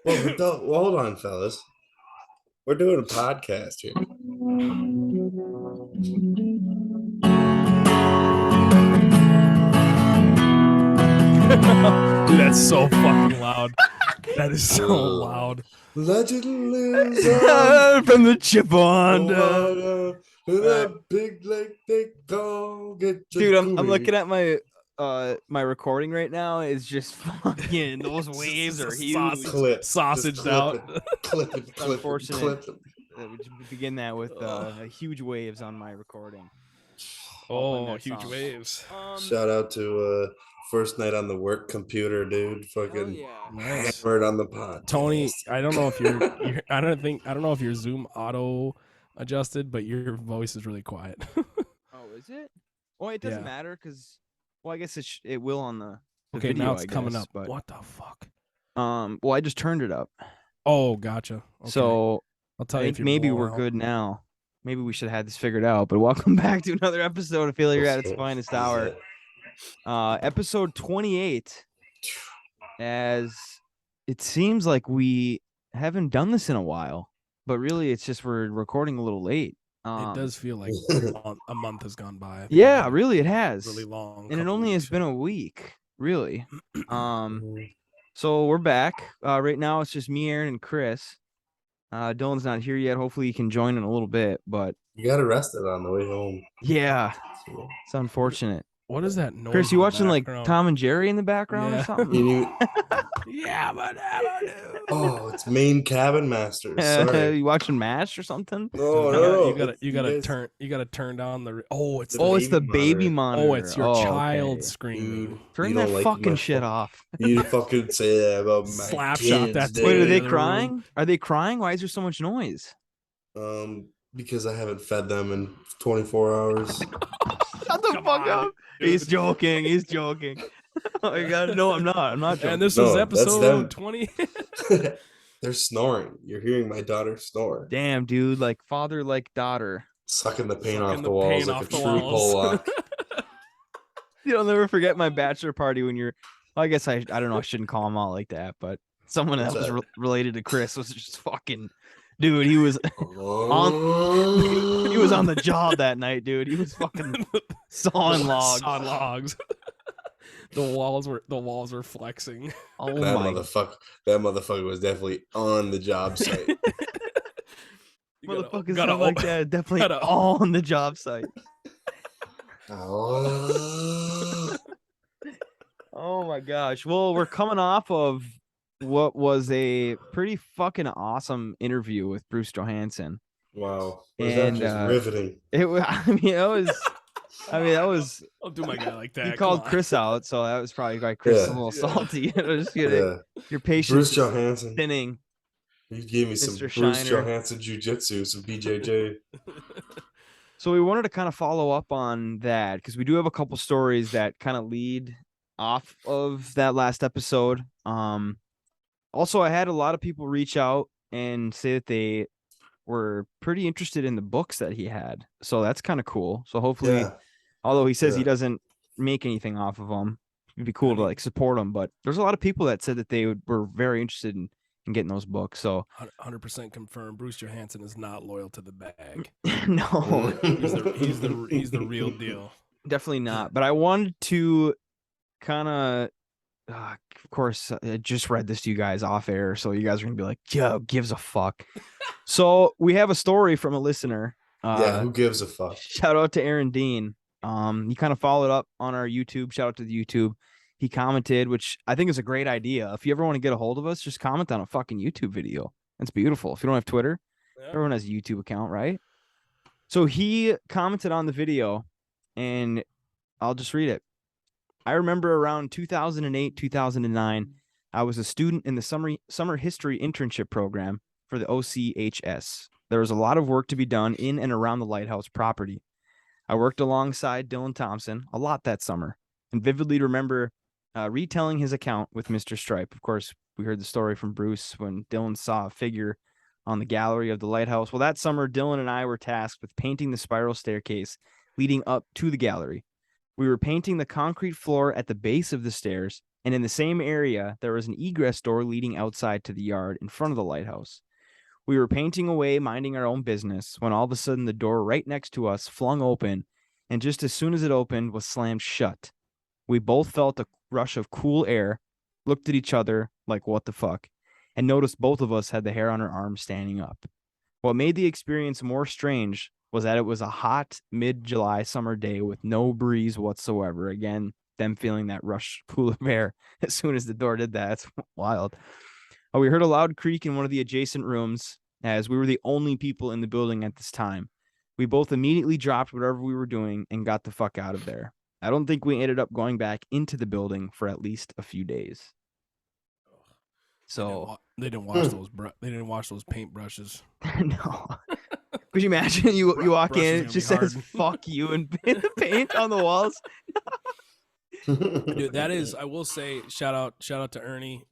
Well, hold on, fellas. We're doing a podcast here. Dude, that's so fucking loud. That is so loud. Legend lives on From the chip the on. water in a big lake they call Get Dude, I'm looking at my my recording right now. It's just fucking those waves are huge. clip, Sausaged out. clip it, Unfortunate. clip it. We begin that with huge waves on my recording. Oh, that huge song. waves. Shout out to first night on the work computer, dude. Fucking yeah. Nice. hammered on the pod. Tony, I don't know if you're I don't know if your Zoom auto adjusted, but your voice is really quiet. Oh, is it? Well, it doesn't Yeah. matter because, well, I guess it will on the Okay, video, now it's I coming guess, up. But What the fuck? well, I just turned it up, Oh, gotcha. Okay. so I'll tell I you think if you're maybe blown we're out. good now. Maybe we should have had this figured out. But welcome back to another episode of Failure at its finest hour. Episode 28. As it seems like we haven't done this in a while, but really it's just we're recording a little late. It does feel like a month has gone by. Yeah, really it has. Really long. And it couple only has weeks. been a week, really. So we're back. Right now it's just me, Aaron, and Chris. Dylan's not here yet. Hopefully he can join in a little bit, but You got arrested on the way home. yeah, it's unfortunate. What is that noise? Chris, in you the watching like background? Tom and Jerry in the background or Yeah. something? Yeah, but Oh, it's Maine Cabin Masters. Sorry. You watching MASH or something? No, no. You gotta turn down the. Oh, it's Oh, it's the baby monitor. monitor. Oh, it's your child okay. screaming. Turn You that don't like fucking my shit off. You fucking say that about my Slap kids, shot that dude. Wait, are in they the crying? room. Are they crying? Why is there so much noise? Because I haven't fed them in 24 hours. Shut the Come fuck on, up. dude. He's joking. He's joking. Oh my god. No, I'm not. I'm not joking. And this No, is that's them. episode 20. They're snoring. You're hearing my daughter snore. Damn, dude. Like father, like daughter. Sucking the paint Sucking off the the walls paint like off a the true walls. Pollock. You know, I'll never forget my bachelor party when you're. Well, I guess I don't know. I shouldn't call him out like that, but someone that What's was that? related to Chris was just fucking. Dude, he was Oh. he was on the job that night, dude. He was fucking sawing logs. On logs. The walls were flexing. Oh That my motherfucker was definitely on the job site. motherfuckers sound like that. Definitely all on the job site. Oh. Oh my gosh. Well, we're coming off of what was a pretty fucking awesome interview with Bruce Johansson. Wow. Was And, that just riveting? It was. That was. I'll do my guy like that. He Come called on. Chris out, so that was probably why Chris is a Yeah. little salty. Just kidding. Yeah. Your patience Bruce is Johansson. thinning. You gave me some Mr. Bruce Shiner. Johansson jiu-jitsu, some BJJ. So we wanted to kind of follow up on that because we do have a couple stories that kind of lead off of that last episode. Also, I had a lot of people reach out and say that they were pretty interested in the books that he had. So that's kind of cool. So hopefully, Yeah. although he says he Yeah. doesn't make anything off of them, it'd be cool to like support him. But there's a lot of people that said that they were very interested in getting those books. So 100% confirmed. Bruce Johansson is not loyal to the bag. no, He's the real deal. definitely not. But I wanted to kind of course, I just read this to you guys off air, so you guys are gonna be like, "Yo, gives a fuck." So we have a story from a listener. Yeah, who gives a fuck? Shout out to Aaron Dean. He kind of followed up on our YouTube. Shout out to the YouTube. He commented, which I think is a great idea. If you ever want to get a hold of us, just comment on a fucking YouTube video. That's beautiful. If you don't have Twitter, everyone has a YouTube account, right? So he commented on the video, and I'll just read it. I remember around 2008, 2009, I was a student in the summer history internship program for the OCHS. There was a lot of work to be done in and around the lighthouse property. I worked alongside Dylan Thompson a lot that summer and vividly remember retelling his account with Mr. Stripe. Of course, we heard the story from Bruce when Dylan saw a figure on the gallery of the lighthouse. Well, that summer, Dylan and I were tasked with painting the spiral staircase leading up to the gallery. We were painting the concrete floor at the base of the stairs And in the same area, there was an egress door leading outside to the yard in front of the lighthouse. We were painting away, minding our own business, when all of a sudden the door right next to us flung open, and just as soon as it opened, was slammed shut. We both felt a rush of cool air, looked at each other like, what the fuck, and noticed both of us had the hair on our arms standing up. What made the experience more strange was that it was a hot mid-July summer day with no breeze whatsoever. Again, them feeling that rush cool of air as soon as the door did that. It's wild. We heard a loud creak in one of the adjacent rooms, as we were the only people in the building at this time. We both immediately dropped whatever we were doing and got the fuck out of there. I don't think we ended up going back into the building for at least a few days. So they didn't wash those. They didn't wash those paintbrushes. No. Could you imagine you walk Brush is in, it gonna just be says hard. "fuck you" and paint on the walls? Dude, that is. I will say, shout out to Ernie,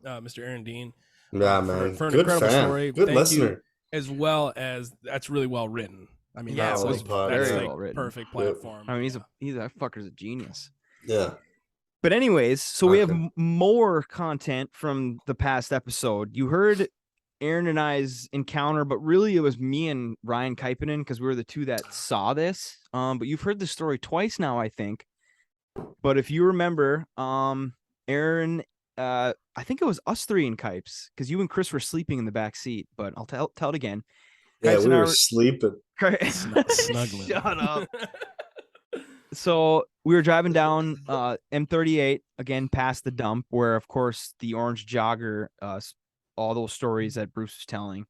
Mr. Aaron Dean. Yeah, man. For an Good incredible fan. story. Good Thank listener. you, as well as that's really well written. I mean, Yeah, that's it was that's very like well written. perfect platform. I mean, he's that fucker's a genius. Yeah. But anyways, so we have Okay. more content from the past episode. You heard Aaron and I's encounter, but really it was me and Ryan Kuipeinen because we were the two that saw this. But you've heard the story twice now, I think. But if you remember, Aaron, I think it was us three in Kipes because you and Chris were sleeping in the back seat. But I'll tell it again. Yeah, Kipes we and I were sleeping. Snuggling. Shut up. So we were driving down M38 again past the dump where, of course, the orange jogger, all those stories that Bruce was telling.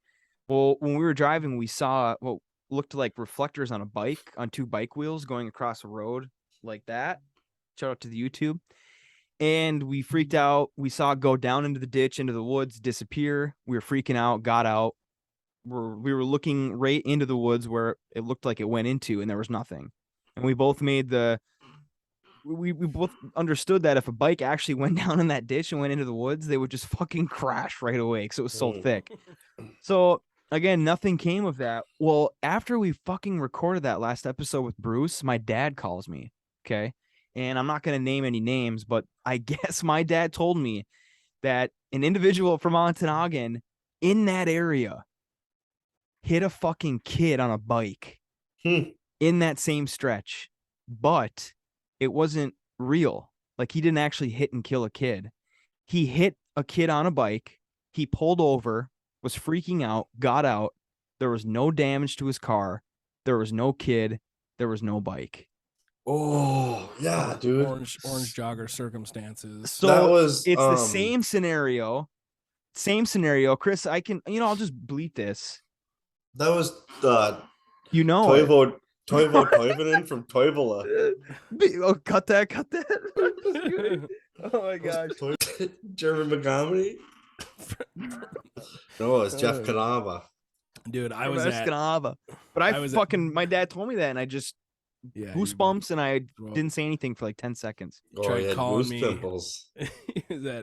Well, when we were driving, we saw what looked like reflectors on a bike, on two bike wheels going across a road like that. Shout out to the YouTube. And we freaked out. We saw it go down into the ditch, into the woods, disappear. We were freaking out, got out. We were looking right into the woods where it looked like it went into, and there was nothing. And we both made we both understood that if a bike actually went down in that ditch and went into the woods, they would just fucking crash right away because it was so thick. So again, nothing came of that. Well, after we fucking recorded that last episode with Bruce, my dad calls me. Okay. And I'm not going to name any names, but I guess my dad told me that an individual from Ontonagon in that area hit a fucking kid on a bike in that same stretch, but it wasn't real. Like, he didn't actually hit and kill a kid. He hit a kid on a bike. He pulled over, was freaking out, got out. There was no damage to his car. There was no kid. There was no bike. Oh, yeah, dude. Orange jogger circumstances. So that was it's the same scenario. Chris, I'll just bleep this. That was Toivo Toivonen from Toivola. Oh, cut that. Oh my gosh. German Montgomery? No, it's Jeff Canava. Dude, I was at Canava. But my dad told me that, and I just goosebumps, and I didn't say anything for like 10 seconds. Oh, tried yeah, calling goose me. pimples.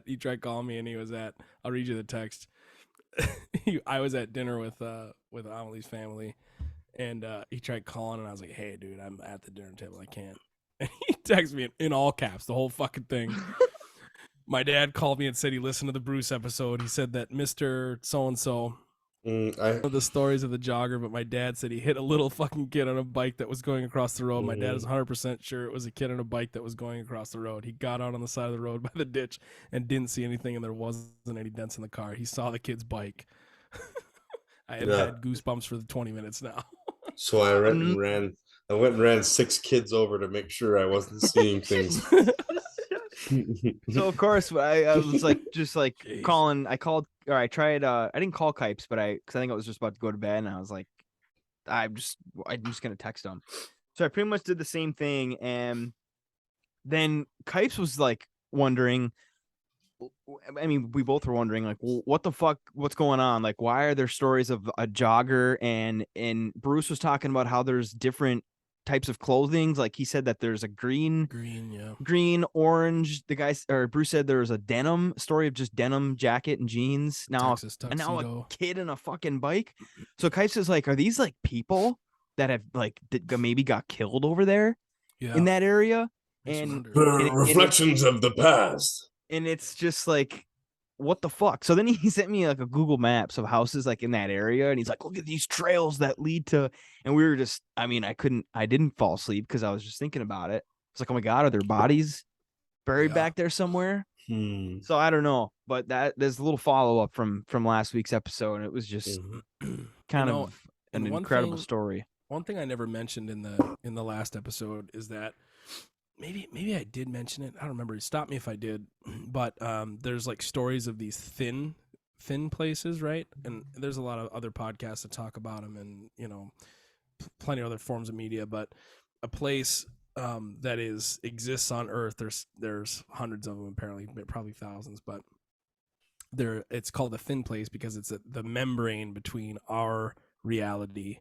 He tried calling me, and he was at. I'll read you the text. I was at dinner with Amelie's family, and he tried calling, and I was like, "Hey, dude, I'm at the dinner table. I can't." And he texted me in all caps the whole fucking thing. My dad called me and said he listened to the Bruce episode. He said that Mr. So-and-so know the stories of the jogger, but my dad said he hit a little fucking kid on a bike that was going across the road. My dad is 100% sure it was a kid on a bike that was going across the road. He got out on the side of the road by the ditch and didn't see anything, and there wasn't any dents in the car. He saw the kid's bike. I had goosebumps for the 20 minutes now. So I went and ran 6 kids over to make sure I wasn't seeing things. So of course I was like, just like calling. I didn't call Kipes, but because I think I was just about to go to bed, and I was like, I'm just gonna text him. So I pretty much did the same thing, and then Kipes was like wondering. I mean, we both were wondering, like, well, what the fuck, what's going on? Like, why are there stories of a jogger? And Bruce was talking about how there's different types of clothing. Like, he said that there's a green, orange. Bruce said there was a denim story of just denim jacket and jeans. Now a kid and a fucking bike. So Kipes is like, are these like people that have like maybe got killed over there in that area? And reflections of the past. And it's just like, what the fuck? So then he sent me like a Google Maps of houses like in that area, and he's like, look at these trails that lead to. And we were just, I mean, I didn't fall asleep because I was just thinking about it. It's like, oh my god, are there bodies buried back there somewhere? So I don't know, but there's a little follow up from last week's episode, and it was just kind of an incredible story. One thing I never mentioned in the last episode is that maybe I did mention it. I don't remember. Stop me if I did. But there's like stories of these thin places, right? And there's a lot of other podcasts that talk about them, and plenty of other forms of media. But a place that exists on Earth. There's hundreds of them apparently, probably thousands, but it's called a thin place because it's the membrane between our reality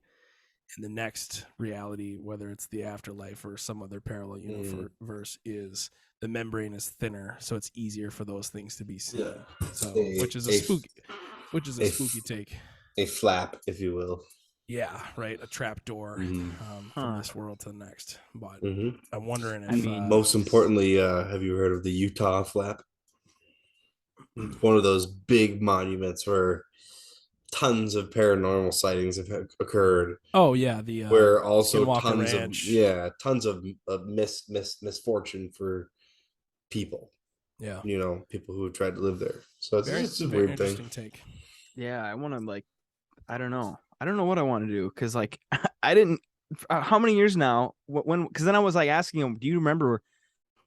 and the next reality, whether it's the afterlife or some other parallel universe, is the membrane is thinner, so it's easier for those things to be seen. So, which is a spooky take. A flap, if you will. Yeah, right. A trap door from this world to the next. But I'm wondering if, most importantly, have you heard of the Utah flap? It's one of those big monuments where tons of paranormal sightings have occurred. Oh yeah, where also Skinwalker tons of misfortune for people. Yeah, people who have tried to live there. So it's a weird thing. Take. Yeah, I want to I don't know what I want to do because like I didn't. How many years now? Because then I was like asking him, do you remember?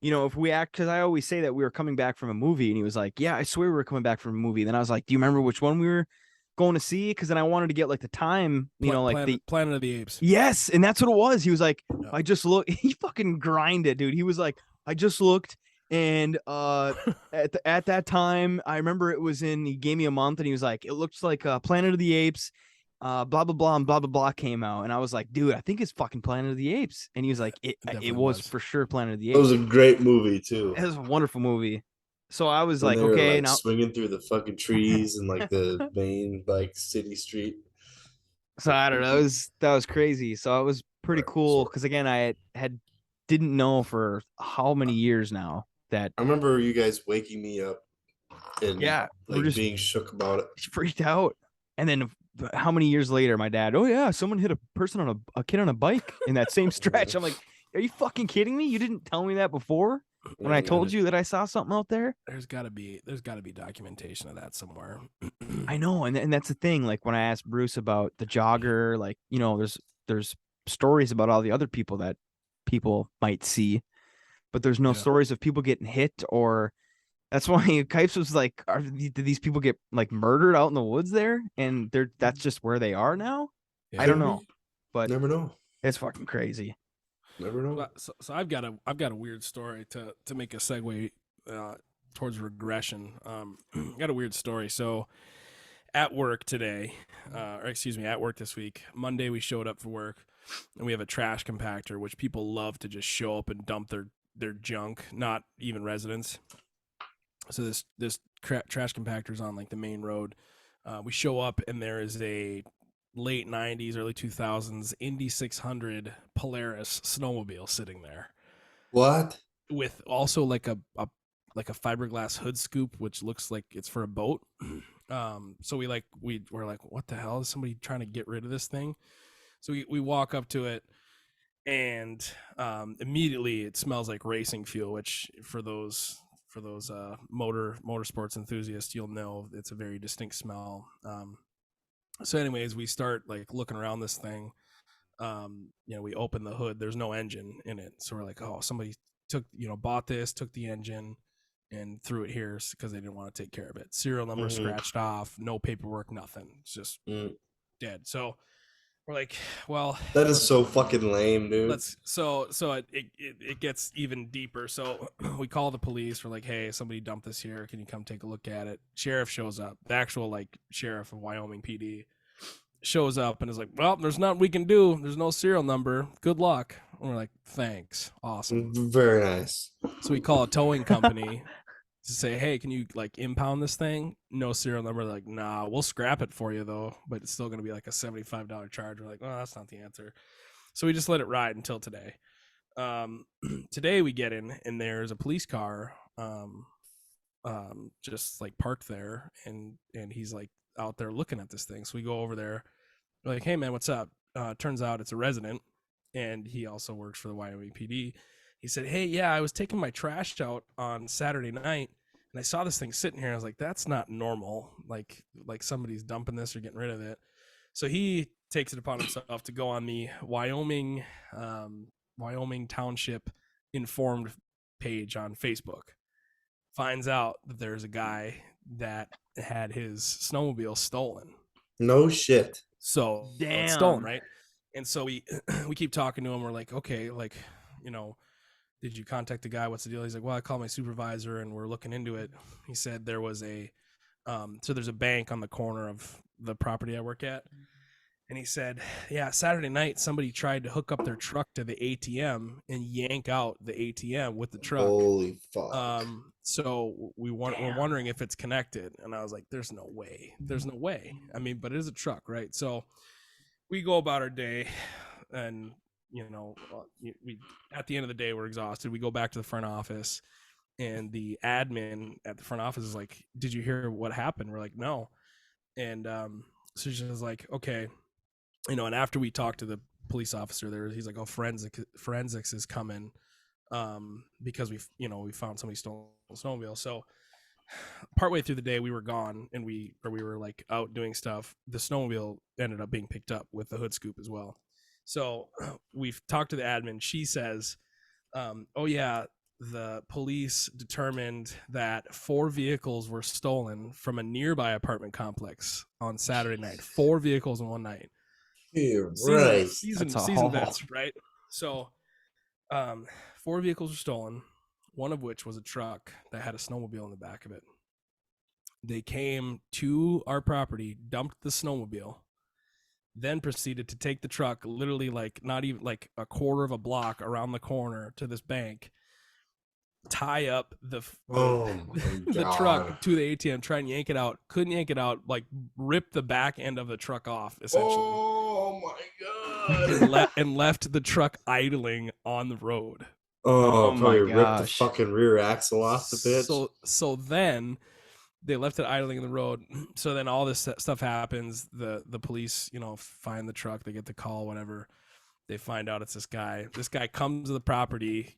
If we act, because I always say that we were coming back from a movie, and he was like, yeah, I swear we were coming back from a movie. Then I was like, do you remember which one we were going to see? Because then I wanted to get like the time, the Planet of the Apes. Yes, and that's what it was. He was like, I just looked. He fucking grinded, dude. He was like, I just looked, and at that time, I remember it was he gave me a month, and he was like, it looks like Planet of the Apes. Blah blah blah and blah blah blah came out, and I was like, dude, I think it's fucking Planet of the Apes. And he was like, it was for sure Planet of the Apes. It was a great movie too. It was a wonderful movie. So I was like, okay, now swinging through the fucking trees and like the main like city street. So I don't know, that was crazy. So it was pretty cool because again, I didn't know for how many years now that I remember you guys waking me up and we're just being shook about it, freaked out, and then. How many years later, my dad, oh yeah, someone hit a kid on a bike in that same stretch. I'm like, are you fucking kidding me? You didn't tell me that before when I told you that I saw something out there. There's gotta be documentation of that somewhere. I know, and that's the thing. Like when I asked Bruce about the jogger, like there's stories about all the other people that people might see, but there's no stories of people getting hit or. That's why Kipes was like, did these people get like murdered out in the woods there? And that's just where they are now? Yeah. I don't know. But never know. It's fucking crazy. Never know. So I've got a weird story to make a segue towards regression. Got a weird story. So at work today, at work this week, Monday we showed up for work and we have a trash compactor, which people love to just show up and dump their junk, not even residents. So this trash compactor is on like the main road. We show up and there is a late 90s, early 2000s Indy 600 Polaris snowmobile sitting there. What? With also like a fiberglass hood scoop, which looks like it's for a boat. So we're like, what the hell? Is somebody trying to get rid of this thing? So we walk up to it. And immediately it smells like racing fuel, which for those motorsports enthusiasts, you'll know it's a very distinct smell. So anyways, we start like looking around this thing. We open the hood. There's no engine in it. So we're like, oh, somebody bought this, took the engine and threw it here because they didn't want to take care of it. Serial number scratched off, no paperwork, nothing. It's just dead. So we're like, well, that is so fucking lame, dude. So it gets even deeper. So we call the police. We're like, hey, somebody dumped this here. Can you come take a look at it? Sheriff shows up. The actual like sheriff of Wyoming PD shows up and is like, well, there's nothing we can do. There's no serial number. Good luck. And we're like, thanks. Awesome. Very nice. So we call a towing company to say, hey, can you like impound this thing? No serial number. They're like, nah, we'll scrap it for you though, but it's still going to be like a $75 charge. We're like, oh, that's not the answer. So we just let it ride until today. Today we get in and there's a police car just like parked there, and he's like out there looking at this thing. So we go over there. We're like, hey man, what's up? Turns out it's a resident, and he also works for the Wyoming PD. He said, hey, yeah, I was taking my trash out on Saturday night, and I saw this thing sitting here. I was like, that's not normal. Like somebody's dumping this or getting rid of it. So he takes it upon himself to go on the Wyoming Township Informed page on Facebook. Finds out that there's a guy that had his snowmobile stolen. No shit. So Damn. it's stolen, right? And so we keep talking to him. We're like, okay, like, you know, did you contact the guy? What's the deal? He's like, well, I called my supervisor and we're looking into it. He said there was so there's a bank on the corner of the property I work at. And he said, yeah, Saturday night, somebody tried to hook up their truck to the ATM and yank out the ATM with the truck. Holy fuck. So we're wondering if it's connected. And I was like, there's no way. There's no way. I mean, but it is a truck, right? So we go about our day, and, you know, we at the end of the day, we're exhausted. We go back to the front office, and the admin at the front office is like, did you hear what happened? We're like, no. And so she's like, okay. You know, and after we talked to the police officer there, he's like, oh, forensics is coming, because we found somebody stole a snowmobile. So partway through the day, we were gone, and we were like out doing stuff. The snowmobile ended up being picked up with the hood scoop as well. So we've talked to the admin. She says, oh yeah, the police determined that 4 vehicles were stolen from a nearby apartment complex on Saturday night. 4 vehicles in one night. You're right. Season vets, right? So 4 vehicles were stolen, one of which was a truck that had a snowmobile in the back of it. They came to our property, dumped the snowmobile, then proceeded to take the truck literally like not even like a quarter of a block around the corner to this bank, tie up the truck to the ATM, try and yank it out. Couldn't yank it out, like rip the back end of the truck off essentially. Oh my god. and left the truck idling on the road. Oh probably ripped the fucking rear axle off the bitch. So then they left it idling in the road. So then all this stuff happens. The police, you know, find the truck. They get the call, whatever. They find out it's this guy. This guy comes to the property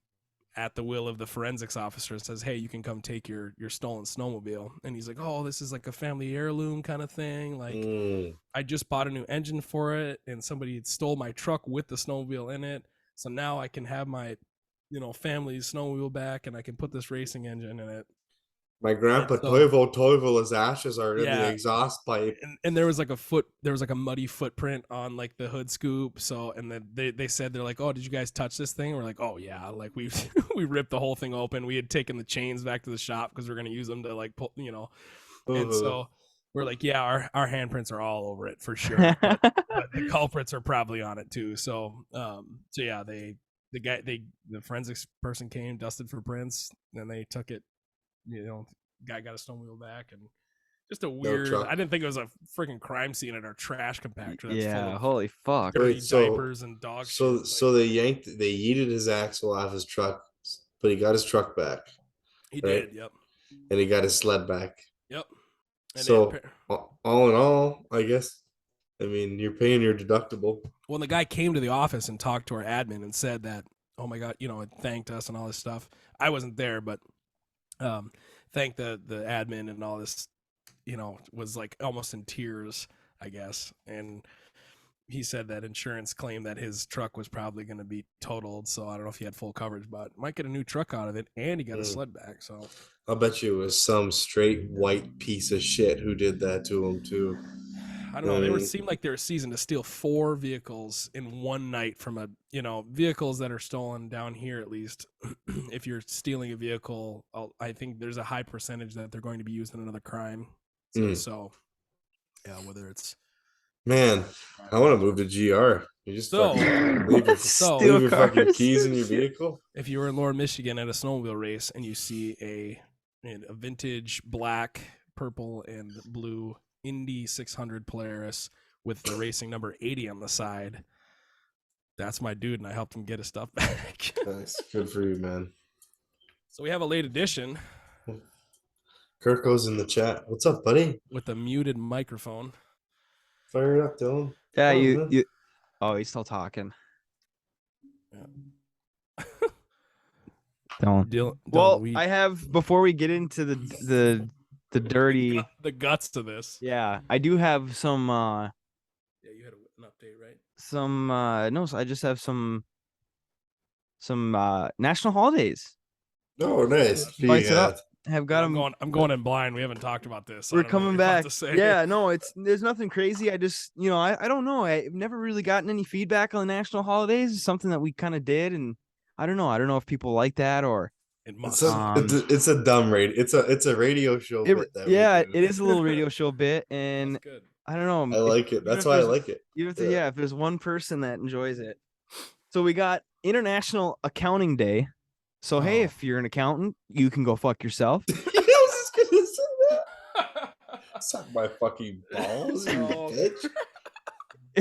at the will of the forensics officer and says, hey, you can come take your stolen snowmobile. And he's like, oh, this is like a family heirloom kind of thing. Like, I just bought a new engine for it, and somebody stole my truck with the snowmobile in it. So now I can have my, you know, family's snowmobile back, and I can put this racing engine in it. My grandpa Toivo, his ashes are in the exhaust pipe. And there was like a muddy footprint on like the hood scoop. So, and then they said, they're like, oh, did you guys touch this thing? And we're like, oh yeah, like we ripped the whole thing open. We had taken the chains back to the shop because we're going to use them to like pull, you know. And so we're like, yeah, our handprints are all over it for sure. But the culprits are probably on it too. So, yeah, the forensics person came, dusted for prints, and they took it. You know, guy got a snowmobile back, and just a weird. I didn't think it was a freaking crime scene at our trash compactor. That's yeah, holy fuck. Diapers and dog shit. So they yeeted his axle off his truck, but he got his truck back. He did, yep. And he got his sled back. Yep. And so all in all, I guess, I mean, you're paying your deductible. Well, the guy came to the office and talked to our admin and said that, oh my god, you know, it thanked us and all this stuff. I wasn't there, but thank the admin and all this, you know, was like almost in tears, I guess. And he said that insurance claimed that his truck was probably going to be totaled, so I don't know if he had full coverage, but might get a new truck out of it, and he got a sled back. So I'll bet you it was some straight white piece of shit who did that to him too. I don't know. They seemed like they were seasoned to steal 4 vehicles in one night from vehicles that are stolen down here, at least. If you're stealing a vehicle, I think there's a high percentage that they're going to be used in another crime. So yeah, whether it's. Man, I want to move to GR. You just leave your fucking keys in your vehicle. If you were in Lower Michigan at a snowmobile race and you see a vintage black, purple, and blue Indy 600 Polaris with the racing number 80 on the side, that's my dude, and I helped him get his stuff back. Nice. Good for you, man. So we have a late edition. Kirko's in the chat. What's up, buddy? with a muted microphone. Fire it up, Dylan. Yeah, Come on, man. you. Oh, he's still talking. Don't. Well, I have before we get into the dirty the guts to this. Yeah, I do have some. Yeah, you had an update, right? Some no, so I just have some national holidays. Oh, nice. Spice it up. Have got them. I'm going in blind. We haven't talked about this. We're coming back. Yeah, no, there's nothing crazy. I just I don't know. I've never really gotten any feedback on the national holidays. It's something that we kind of did, and I don't know if people like that or. It must. It's a dumb radio. It's a radio show bit. It is a little radio show bit, and I don't know. I like it. That's why I like it. If there's one person that enjoys it. So we got International Accounting Day. So hey, if you're an accountant, you can go fuck yourself. I was just gonna say that. Suck my fucking balls, you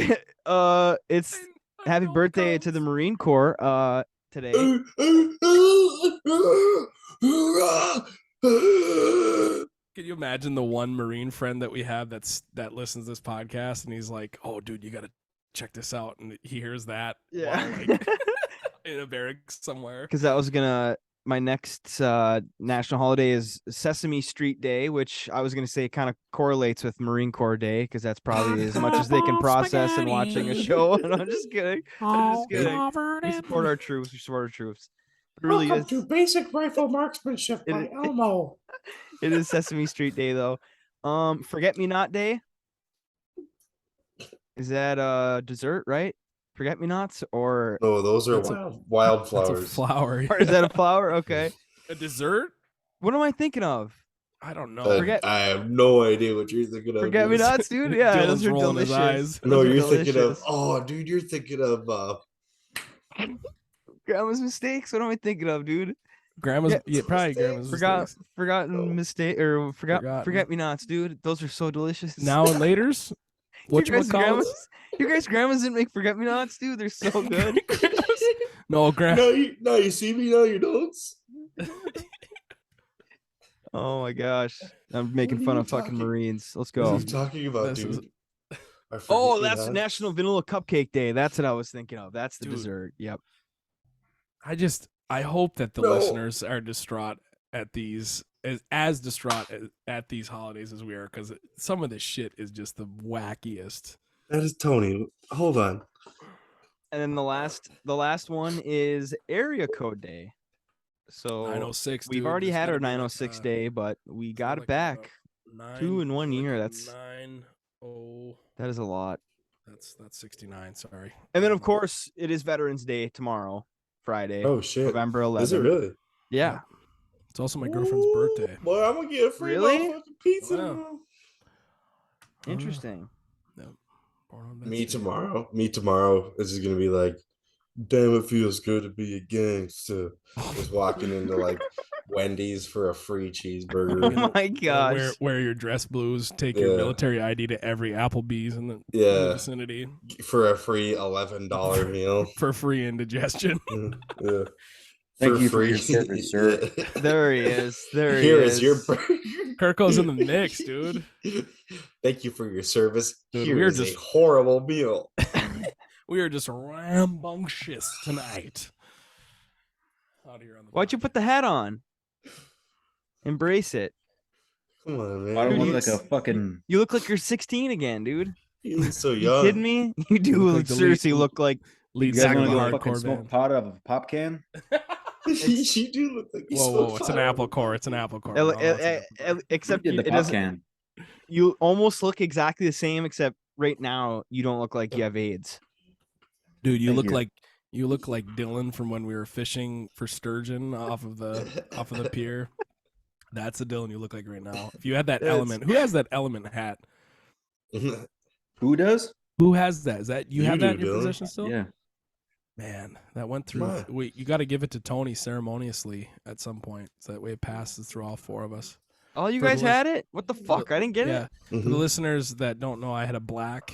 bitch. It's happy birthday to the Marine Corps today. Can you imagine the one Marine friend that we have that listens to this podcast and he's like, "Oh, dude, you got to check this out," and he hears that, in a barracks somewhere. Because that was my next national holiday is Sesame Street Day, which I was gonna say kind of correlates with Marine Corps Day because that's probably as much as they can process in watching a show. And I'm just kidding. We support our troops. It really Welcome is. to Basic Rifle Marksmanship by Elmo. It is Sesame Street Day though. Forget Me Not Day. Is that dessert, right? Forget Me Nots or no? Those are wildflowers. That's a flower. Or is that a flower? Okay. A dessert? What am I thinking of? I don't know. I have no idea what you're thinking of. Forget Me Nots, dude. Yeah, those are delicious. No, you're thinking of. Oh, dude, you're thinking of. Grandma's mistakes. What am I thinking of, dude? Grandma's mistakes. Forgotten mistake or forget me nots, dude. Those are so delicious. Now and later's. What your guys' grandmas didn't make forget me nots, dude. They're so good. No, No, you see me now. You don't. Oh my gosh, I'm making fun of fucking Marines. Let's go. What are you talking about, dude? Oh, that's National Vanilla Cupcake Day. That's what I was thinking of. That's the dessert. Yep. I hope that the listeners are distraught at these as distraught at these holidays as we are, because some of this shit is just the wackiest. That is Tony. Hold on. And then the last one is Area Code Day. So 906. We've already had our 906 day, but we got it back. 2 in 1 year. That's 90. That is a lot. That's 69. Sorry. And then of course it is Veterans Day tomorrow, Friday. Oh shit! November 11th. Is it really? Yeah. It's also my girlfriend's birthday. Boy, I'm gonna get a free motherfucking pizza. Wow. Interesting. Me tomorrow. This is gonna be like, damn, it feels good to be a gangster. Just walking into like Wendy's for a free cheeseburger. Oh my gosh. Wear your dress blues. Take your military ID to every Applebee's in the vicinity for a free $11 meal for free indigestion. Yeah. Thank you for your service, sir. There he is. Here is your burger. Kirko's in the mix, dude. Thank you for your service. Dude, Here is a horrible meal. We are just rambunctious tonight. Why'd you put the hat on? Embrace it. Come on, man. I don't look like a fucking. You look like you're 16 again, dude. You look so young. You kidding me? You do seriously look like lead You guys singer want of to a go fucking hardcore smoke band. pot out of a pop can? You do look like whoa! It's an apple core. It's an apple core. Except the pop can. You almost look exactly the same, except right now you don't look like you have AIDS. Dude, you look like Dylan from when we were fishing for sturgeon off of the pier. That's the Dylan you look like right now. If you had that element, who has that element hat? Who does? Who has that? Is that you have that in your possession still? Yeah. Man, that went through. Wait, you got to give it to Tony ceremoniously at some point, so that way it passes through all four of us. All you guys had it? What the fuck? I didn't get it. For the listeners that don't know, I had a black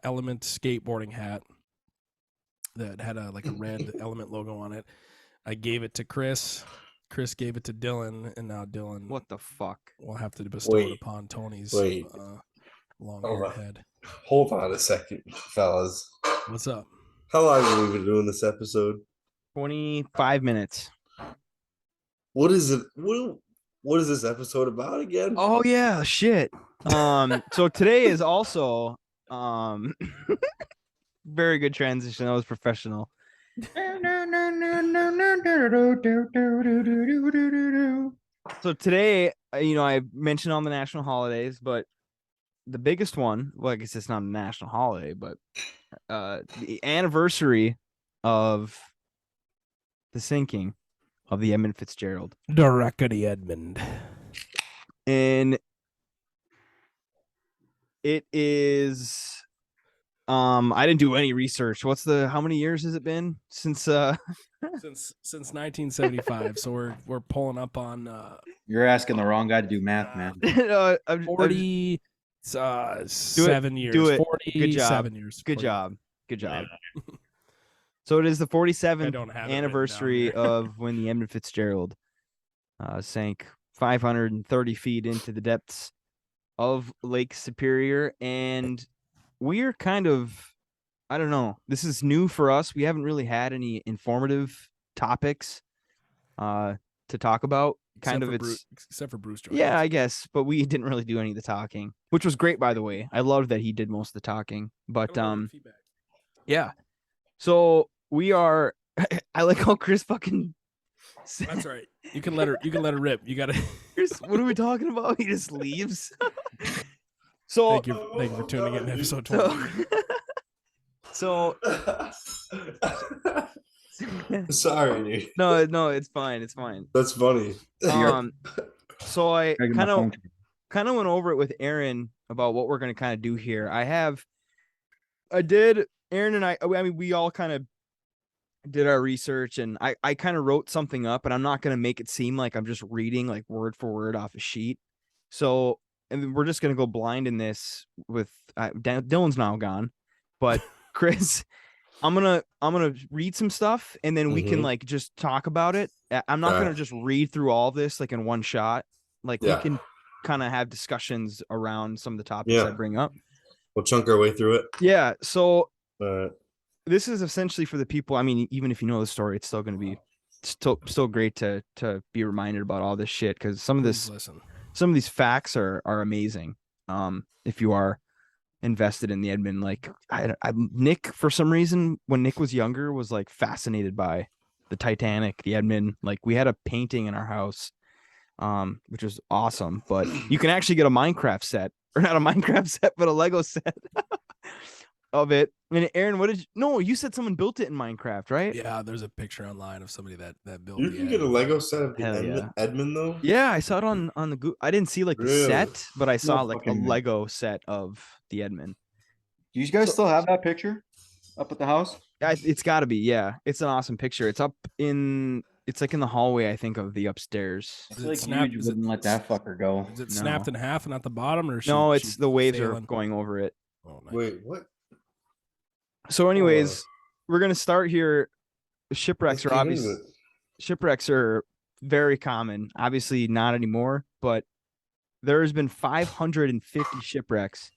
Element skateboarding hat that had a red Element logo on it. I gave it to Chris. Chris gave it to Dylan, and now Dylan What the fuck? will have to bestow it Wait, upon Tony's wait. long-haired on. head. Hold on a second, fellas. What's up? How long have we been doing this episode? 25 minutes. What is it? What is this episode about again? Oh yeah, shit. So today is also very good transition. That was professional. So today, I mentioned on the national holidays, but the biggest one, well, I guess it's not a national holiday, but the anniversary of the sinking of the Edmund Fitzgerald. The wreck of the Edmund. And it is I didn't do any research. How many years has it been since since 1975? So we're pulling up on You're asking the wrong guy to do math, man. 47 years. do it. 47 years. Good 40. job. Good job. So it is the 47th don't have it written anniversary down here. of when the Edmund Fitzgerald sank 530 feet into the depths of Lake Superior. And we're kind of, I don't know, this is new for us. We haven't really had any informative topics to talk about. Except for Bruce Jones. Yeah, I guess, but we didn't really do any of the talking, which was great, by the way. I loved that he did most of the talking. But Feedback. yeah. So we are. I like how Chris fucking. That's right. You can let her rip. You gotta. Chris, what are we talking about? He just leaves. So Thank you for tuning in to episode 20. So Sorry, dude. no, it's fine. It's fine. That's funny. So I Gotta get my phone charged. kind of went over it with Aaron about what we're going to kind of do here. Aaron and I mean, we all kind of did our research, and I kind of wrote something up, and I'm not going to make it seem like I'm just reading like word for word off a sheet. So, and we're just going to go blind in this with Dylan's now gone, but Chris, I'm going to read some stuff, and then we can like just talk about it. I'm not going to just read through all this like in one shot. Like we can kind of have discussions around some of the topics I bring up. We'll chunk our way through it. Yeah. So this is essentially for the people. I mean, even if you know the story, it's still going to be still great to be reminded about all this shit, because some of these facts are amazing. If you are invested in the Edmund, like Nick, for some reason, when Nick was younger, was like fascinated by the Titanic, the Edmund. Like we had a painting in our house, which was awesome. But you can actually get a Minecraft set, or not a Minecraft set, but a Lego set of it. And Aaron, you said someone built it in Minecraft, right? Yeah, there's a picture online of somebody that built. You can get a Lego set of the Edmund though. Yeah, I saw it on the Google. I didn't see like the set, but I saw like a Lego set of the Edmund. Do you guys still have that picture up at the house? It's got to be. Yeah, it's an awesome picture. It's like in the hallway, I think, of the upstairs. It's like you wouldn't let that fucker go. Is it snapped in half and at the bottom, or no? It's the waves are going over it. Oh, nice. Wait, what? So, anyways, we're gonna start here. Shipwrecks are very common. Obviously, not anymore, but there has been 550 shipwrecks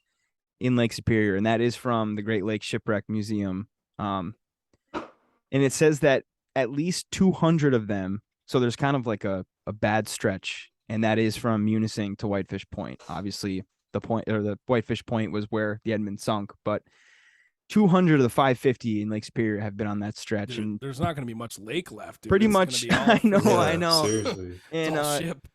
in Lake Superior, and that is from the Great Lakes Shipwreck Museum. And it says that at least 200 of them. So there's kind of like a bad stretch, and that is from Munising to Whitefish Point. Obviously, the Whitefish Point was where the Edmund sunk, but 200 of the 550 in Lake Superior have been on that stretch, and there's not going to be much lake left. Dude. Pretty much, I know. Seriously. And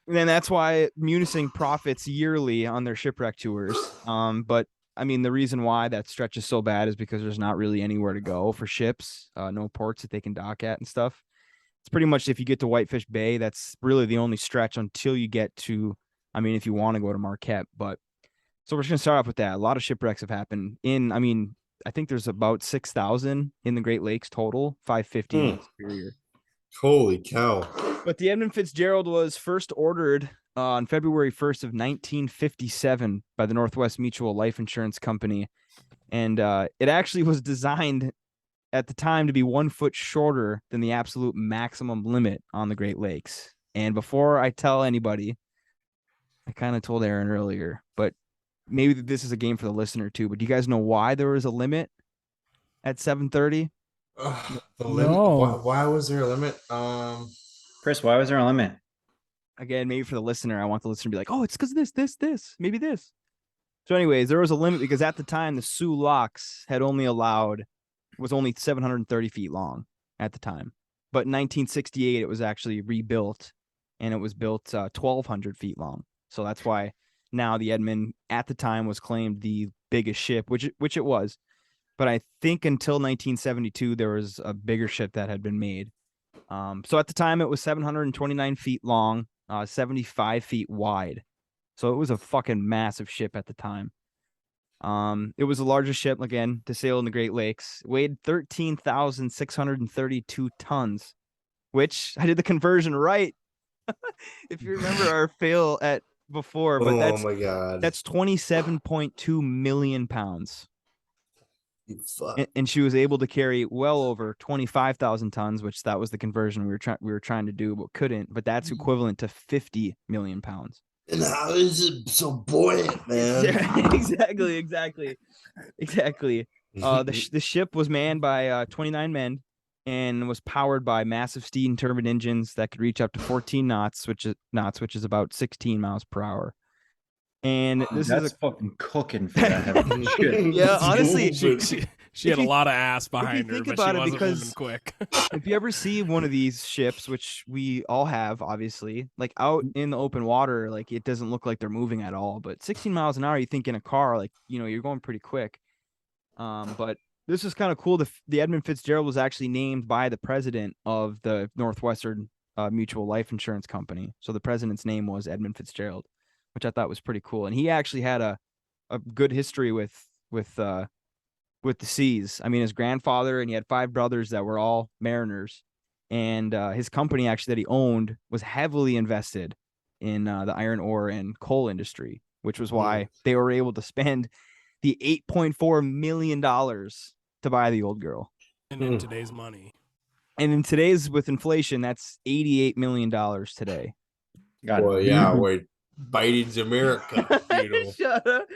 that's why Munising profits yearly on their shipwreck tours. But I mean, the reason why that stretch is so bad is because there's not really anywhere to go for ships, no ports that they can dock at and stuff. It's pretty much, if you get to Whitefish Bay, that's really the only stretch until you get to, I mean, if you want to go to Marquette. But so we're just going to start off with that. A lot of shipwrecks have happened I think there's about 6,000 in the Great Lakes total, 550 in Superior. Holy cow. But the Edmund Fitzgerald was first ordered on February 1st of 1957 by the Northwest Mutual Life Insurance Company. And it actually was designed at the time to be 1 foot shorter than the absolute maximum limit on the Great Lakes. And before I tell anybody, I kind of told Aaron earlier, but maybe this is a game for the listener too. But do you guys know why there was a limit at 7:30? The limit. No. Why was there a limit? Chris, why was there a limit? Again, maybe for the listener, I want the listener to be like, oh, it's because this, maybe this. So anyways, there was a limit because at the time, the Sioux locks was only 730 feet long at the time. But in 1968, it was actually rebuilt, and it was built 1,200 feet long. So that's why now the Edmund at the time was claimed the biggest ship, which it was. But I think until 1972, there was a bigger ship that had been made. So at the time, it was 729 feet long, 75 feet wide. So it was a fucking massive ship at the time. It was the largest ship, again, to sail in the Great Lakes. It weighed 13,632 tons, which I did the conversion right. If you remember our fail at before, but oh my god, that's 27.2 million pounds. You fuck. And she was able to carry well over 25,000 tons, which that was the conversion we were trying to do, but couldn't. But that's equivalent to 50 million pounds. And how is it so buoyant, man? Exactly. The ship was manned by 29 men and was powered by massive steam turbine engines that could reach up to 14 knots, which is about 16 miles per hour. And this that's is fucking cooking for that heavy shit. Yeah, honestly, she had a lot of ass behind her, think but about she it, wasn't because moving quick. if you ever see one of these ships, which we all have, obviously, like out in the open water, like it doesn't look like they're moving at all. But 16 miles an hour, you think in a car, like, you're going pretty quick. But this is kind of cool. The Edmund Fitzgerald was actually named by the president of the Northwestern Mutual Life Insurance Company. So the president's name was Edmund Fitzgerald, which I thought was pretty cool. And he actually had a good history with the seas. I mean, his grandfather, and he had 5 brothers that were all mariners. And his company actually that he owned was heavily invested in the iron ore and coal industry, which was why they were able to spend the $8.4 million to buy the old girl. And in today's money. And in today's, with inflation, that's $88 million today. God. Well, yeah, we're biting America. Shut up.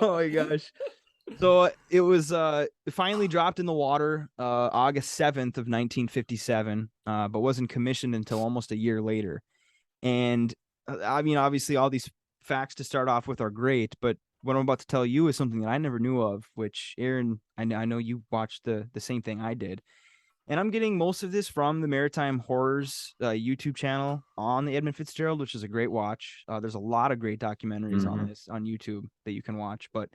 Oh my gosh. So it was finally dropped in the water August 7th of 1957, but wasn't commissioned until almost a year later. And I mean, obviously, all these facts to start off with are great, but what I'm about to tell you is something that I never knew of, which, Aaron, I know you watched the same thing I did. And I'm getting most of this from the Maritime Horrors YouTube channel on the Edmund Fitzgerald, which is a great watch. There's a lot of great documentaries on this on YouTube that you can watch. But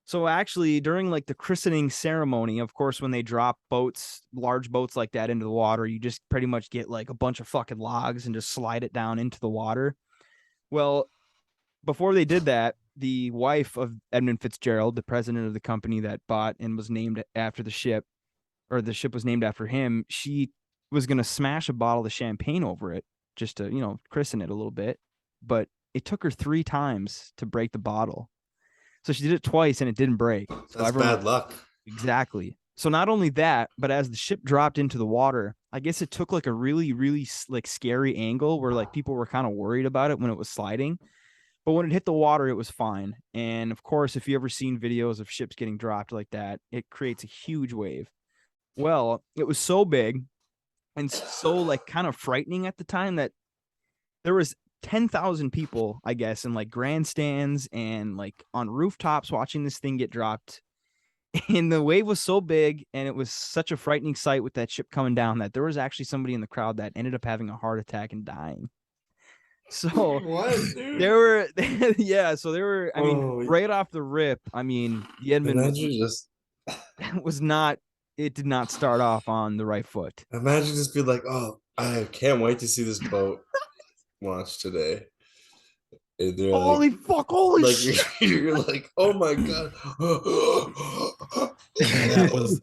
so actually, during like the christening ceremony, of course, when they drop boats, large boats like that into the water, you just pretty much get like a bunch of fucking logs and just slide it down into the water. Well, before they did that, the wife of Edmund Fitzgerald, the president of the company that bought and was named after the ship, or the ship was named after him, she was going to smash a bottle of champagne over it just to, christen it a little bit. But it took her 3 times to break the bottle. So she did it twice and it didn't break. So That's bad luck. Exactly. So not only that, but as the ship dropped into the water, I guess it took like a really, really like scary angle where like people were kind of worried about it when it was sliding. But when it hit the water, it was fine. And of course, if you ever seen videos of ships getting dropped like that, it creates a huge wave. Well, it was so big and so like kind of frightening at the time that there was 10,000 people, I guess, in like grandstands and like on rooftops watching this thing get dropped. And the wave was so big and it was such a frightening sight with that ship coming down that there was actually somebody in the crowd that ended up having a heart attack and dying. So What, dude? there were, I mean, right off the rip, I mean, the Edmund it did not start off on the right foot. Imagine just being like, oh, I can't wait to see this boat launch today. And they're Holy shit. You're like, oh my god.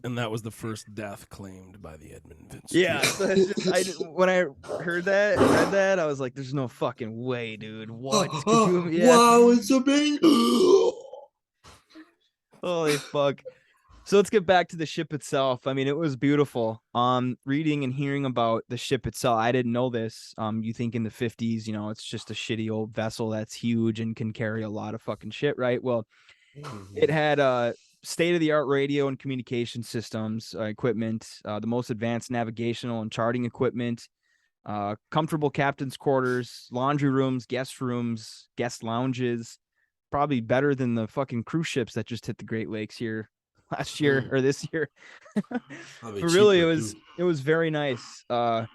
and that was the first death claimed by the Edmund Fitzgerald. Yeah, so it's just, when I read that, I was like, "There's no fucking way, dude! What? Wow, it's a big. Holy fuck!" So let's get back to the ship itself. I mean, it was beautiful. Reading and hearing about the ship itself, I didn't know this. You think in the 50s, it's just a shitty old vessel that's huge and can carry a lot of fucking shit, right? Well, it had state-of-the-art radio and communication systems, equipment, the most advanced navigational and charting equipment, comfortable captain's quarters, laundry rooms, guest lounges, probably better than the fucking cruise ships that just hit the Great Lakes here last year or this year. But really, it was very nice. And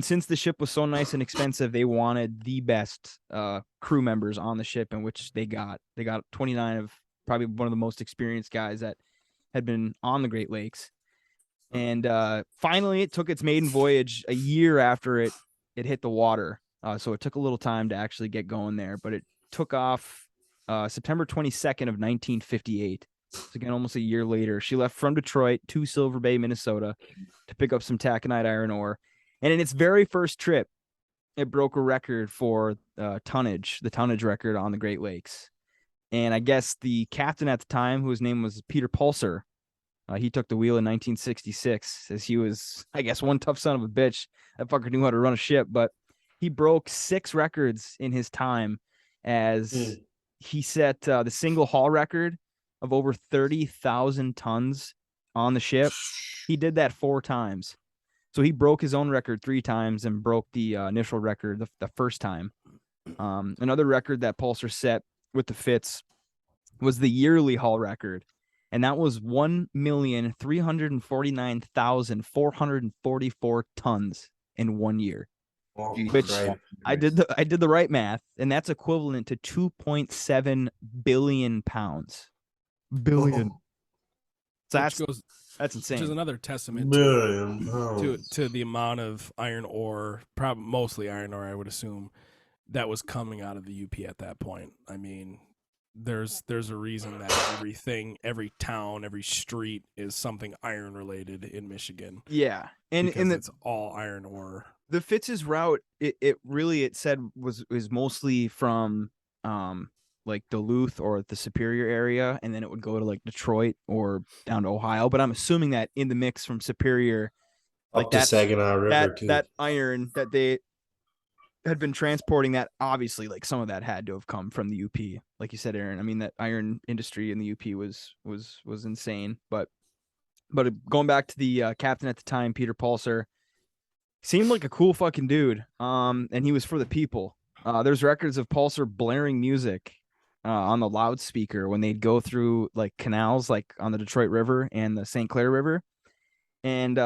since the ship was so nice and expensive, they wanted the best crew members on the ship, in which they got 29 of probably one of the most experienced guys that had been on the Great Lakes. And finally, it took its maiden voyage a year after it hit the water. So it took a little time to actually get going there, but it took off September 22nd of 1958. So again, almost a year later, she left from Detroit to Silver Bay, Minnesota, to pick up some taconite iron ore. And in its very first trip, it broke a record for the tonnage record on the Great Lakes. And I guess the captain at the time, whose name was Peter Pulser, he took the wheel in 1966, as he was, I guess, one tough son of a bitch. That fucker knew how to run a ship, but he broke 6 records in his time, as he set the single haul record of over 30,000 tons on the ship. He did that 4 times. So he broke his own record 3 times and broke the initial record the first time. Another record that Pulser set with the Fitz was the yearly haul record, and that was 1,349,444 tons in 1 year. Which I did the right math, and that's equivalent to 2.7 billion pounds. Billion. So that's insane. Which is another testament to the amount of iron ore, probably mostly iron ore, I would assume, that was coming out of the UP at that point. I mean, there's a reason that every town, every street is something iron related in Michigan. Yeah, and it's all iron ore. The Fitz's route, it said was mostly from like Duluth or the Superior area, and then it would go to like Detroit or down to Ohio. But I'm assuming that in the mix from Superior, up to Saginaw River too. That iron that they had been transporting, that obviously like some of that had to have come from the UP, like you said, Aaron. I mean, that iron industry in the UP was insane. But going back to the captain at the time, Peter Pulser, seemed like a cool fucking dude. And he was for the people. There's records of Pulser blaring music on the loudspeaker when they'd go through like canals, like on the Detroit River and the St. Clair River. And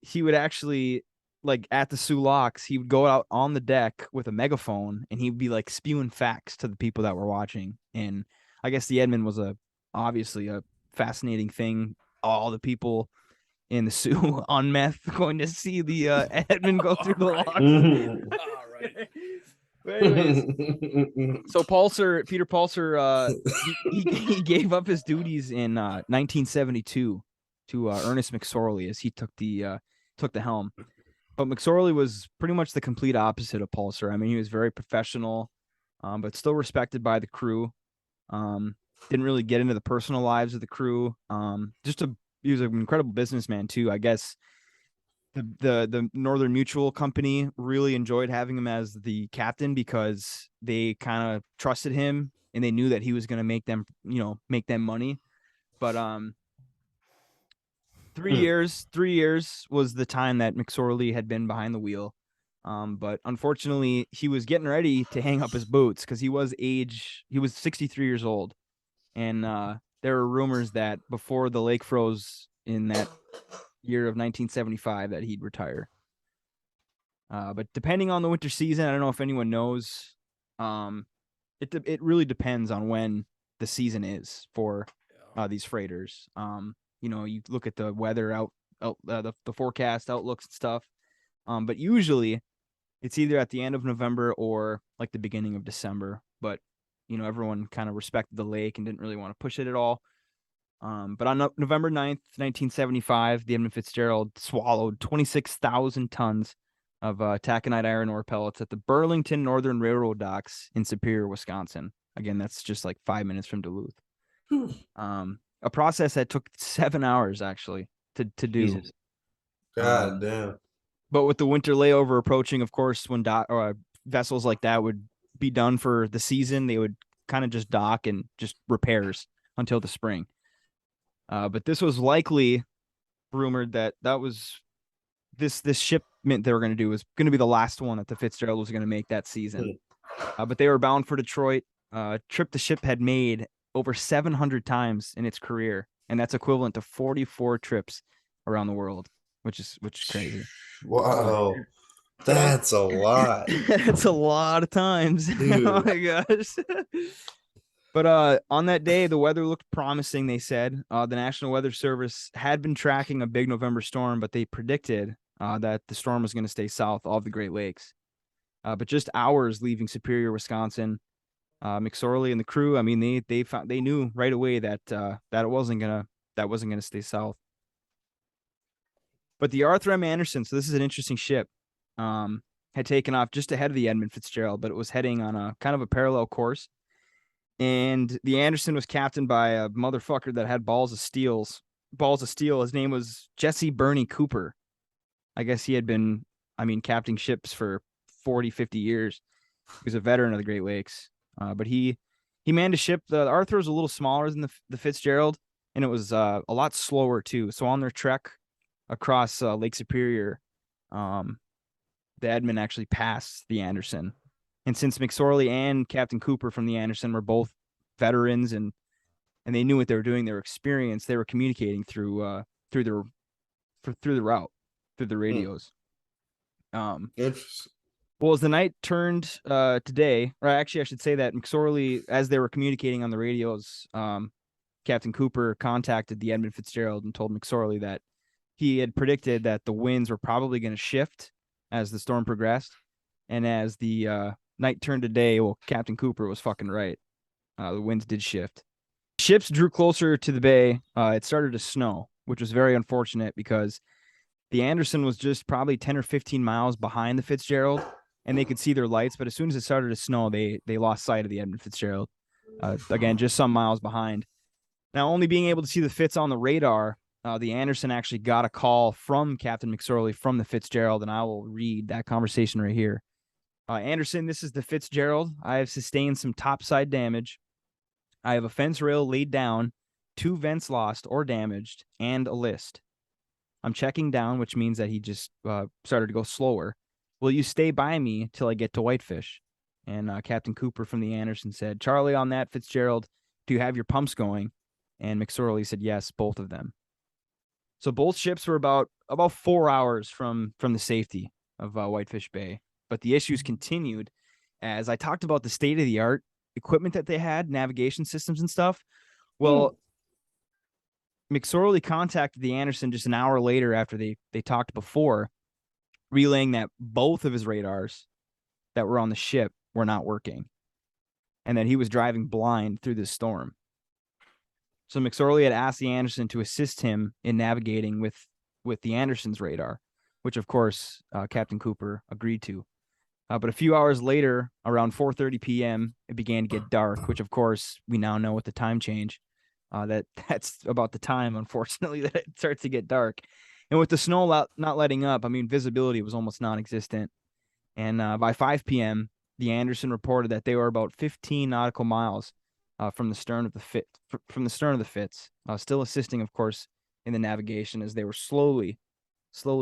he would actually, like at the Sioux Locks, he would go out on the deck with a megaphone and he'd be like spewing facts to the people that were watching. And I guess the Edmund was obviously a fascinating thing. All the people in the Sioux on meth going to see the Edmund go through the locks. All right. But anyways, so Peter Pulser, he gave up his duties in 1972 to Ernest McSorley as he took the helm. But McSorley was pretty much the complete opposite of Pulser. I mean, he was very professional, but still respected by the crew. Didn't really get into the personal lives of the crew. He was an incredible businessman too. I guess the Northern Mutual Company really enjoyed having him as the captain because they kind of trusted him and they knew that he was going to make them money. But 3 years was the time that McSorley had been behind the wheel. But unfortunately, he was getting ready to hang up his boots because he was 63 years old. And there were rumors that before the lake froze in that year of 1975 that he'd retire. But depending on the winter season, I don't know if anyone knows. It really depends on when the season is for these freighters. You look at the weather the forecast outlooks and stuff. But usually it's either at the end of November or like the beginning of December. But everyone kind of respected the lake and didn't really want to push it at all. But on November 9th, 1975, the Edmund Fitzgerald swallowed 26,000 tons of taconite iron ore pellets at the Burlington Northern Railroad docks in Superior, Wisconsin. Again, that's just like 5 minutes from Duluth. a process that took 7 hours actually to do. Jesus. God damn. But with the winter layover approaching, of course, when vessels like that would be done for the season, they would kind of just dock and just repairs until the spring. But this was likely rumored that was this shipment they were going to do was going to be the last one that the Fitzgerald was going to make that season. But they were bound for Detroit. Trip the ship had made over 700 times in its career, and that's equivalent to 44 trips around the world, which is crazy. Wow. That's a lot. That's a lot of times. Oh my gosh. But on that day, the weather looked promising, they said. The National Weather Service had been tracking a big November storm, but they predicted that the storm was going to stay south of the Great Lakes. But just hours leaving Superior, Wisconsin, McSorley and the crew, I mean, they knew right away that it wasn't gonna stay south. But the Arthur M. Anderson, so this is an interesting ship, had taken off just ahead of the Edmund Fitzgerald, but it was heading on a kind of a parallel course. And the Anderson was captained by a motherfucker that had balls of steel. His name was Jesse Bernie Cooper. I guess he had been, captaining ships for 40, 50 years. He was a veteran of the Great Lakes. But he manned a ship. The Arthur was a little smaller than the Fitzgerald, and it was a lot slower too. So on their trek across Lake Superior, the Edmund actually passed the Anderson. And since McSorley and Captain Cooper from the Anderson were both veterans and they knew what they were doing, they were experienced, they were communicating through the route, through the radios. Interesting. Well, as the night turned today, or actually I should say that McSorley, as they were communicating on the radios, Captain Cooper contacted the Edmund Fitzgerald and told McSorley that he had predicted that the winds were probably going to shift as the storm progressed. And as the night turned to day, well, Captain Cooper was fucking right. The winds did shift. Ships drew closer to the bay. It started to snow, which was very unfortunate because the Anderson was just probably 10 or 15 miles behind the Fitzgerald, and they could see their lights. But as soon as it started to snow, they lost sight of the Edmund Fitzgerald. Again, just some miles behind. Now, only being able to see the Fitz on the radar, the Anderson actually got a call from Captain McSorley from the Fitzgerald, and I will read that conversation right here. Anderson, this is the Fitzgerald. I have sustained some topside damage. I have a fence rail laid down, 2 vents lost or damaged, and a list. I'm checking down, which means that he just started to go slower. Will you stay by me till I get to Whitefish? And Captain Cooper from the Anderson said, Charlie, on that, Fitzgerald, do you have your pumps going? And McSorley said, yes, both of them. So both ships were about 4 hours from the safety of Whitefish Bay. But the issues continued as I talked about the state-of-the-art equipment that they had, navigation systems and stuff. Well, McSorley contacted the Anderson just an hour later after they talked before, relaying that both of his radars that were on the ship were not working and that he was driving blind through this storm. So McSorley had asked the Anderson to assist him in navigating with the Anderson's radar, which, of course, Captain Cooper agreed to. But a few hours later, around 4:30 p.m., it began to get dark, which, of course, we now know with the time change. That's about the time, unfortunately, that it starts to get dark. And with the snow not letting up, visibility was almost non-existent. And by 5 p.m., the Anderson reported that they were about 15 nautical miles from the stern of the Fitz, still assisting, of course, in the navigation as they were slowly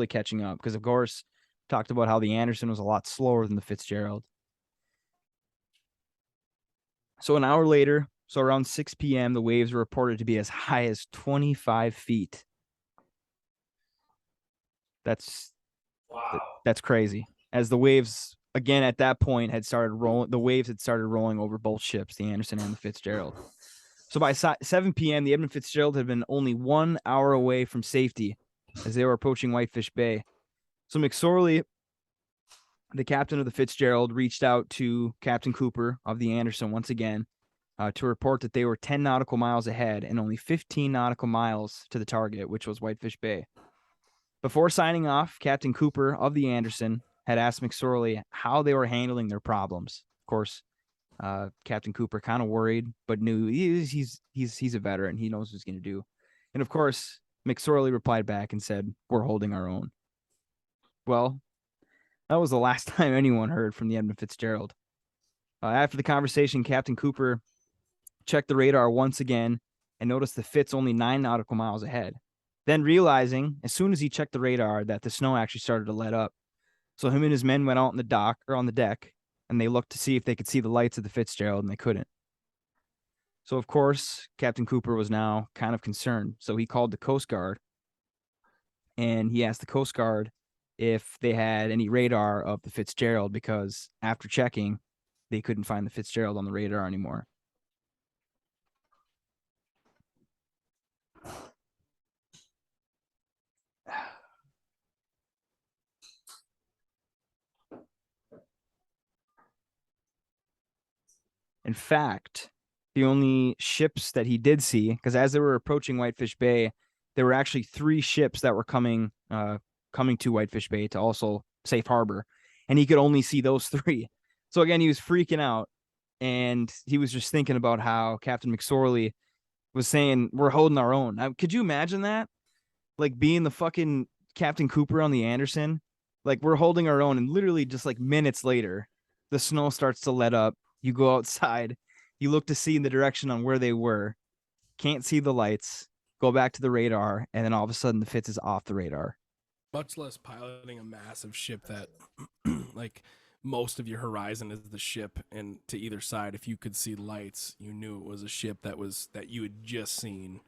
catching up. Because, of course, talked about how the Anderson was a lot slower than the Fitzgerald. So an hour later, so around 6 p.m., the waves were reported to be as high as 25 feet. That's crazy. As the waves, again, at that point had started rolling, the waves had started rolling over both ships, the Anderson and the Fitzgerald. So by 7 p.m., the Edmund Fitzgerald had been only 1 hour away from safety as they were approaching Whitefish Bay. So McSorley, the captain of the Fitzgerald, reached out to Captain Cooper of the Anderson once again to report that they were 10 nautical miles ahead and only 15 nautical miles to the target, which was Whitefish Bay. Before signing off, Captain Cooper of the Anderson had asked McSorley how they were handling their problems. Of course, Captain Cooper kind of worried, but knew he's a veteran. He knows what he's going to do. And of course, McSorley replied back and said, "We're holding our own." Well, that was the last time anyone heard from the Edmund Fitzgerald. After the conversation, Captain Cooper checked the radar once again and noticed the Fitz only 9 nautical miles ahead. Then realizing, as soon as he checked the radar, that the snow actually started to let up. So him and his men went out on the dock or on the deck, and they looked to see if they could see the lights of the Fitzgerald, and they couldn't. So, of course, Captain Cooper was now kind of concerned. So he called the Coast Guard, and he asked the Coast Guard if they had any radar of the Fitzgerald, because after checking, they couldn't find the Fitzgerald on the radar anymore. In fact, the only ships that he did see, because as they were approaching Whitefish Bay, there were actually 3 ships that were coming to Whitefish Bay to also safe harbor, and he could only see those 3. So again, he was freaking out, and he was just thinking about how Captain McSorley was saying, "We're holding our own." Now, could you imagine that? Like being the fucking Captain Cooper on the Anderson, like we're holding our own, and literally just like minutes later, the snow starts to let up. You go outside, you look to see in the direction on where they were, can't see the lights, go back to the radar, and then all of a sudden the Fitz is off the radar. Much less piloting a massive ship that, like, most of your horizon is the ship, and to either side, if you could see lights, you knew it was a ship that you had just seen.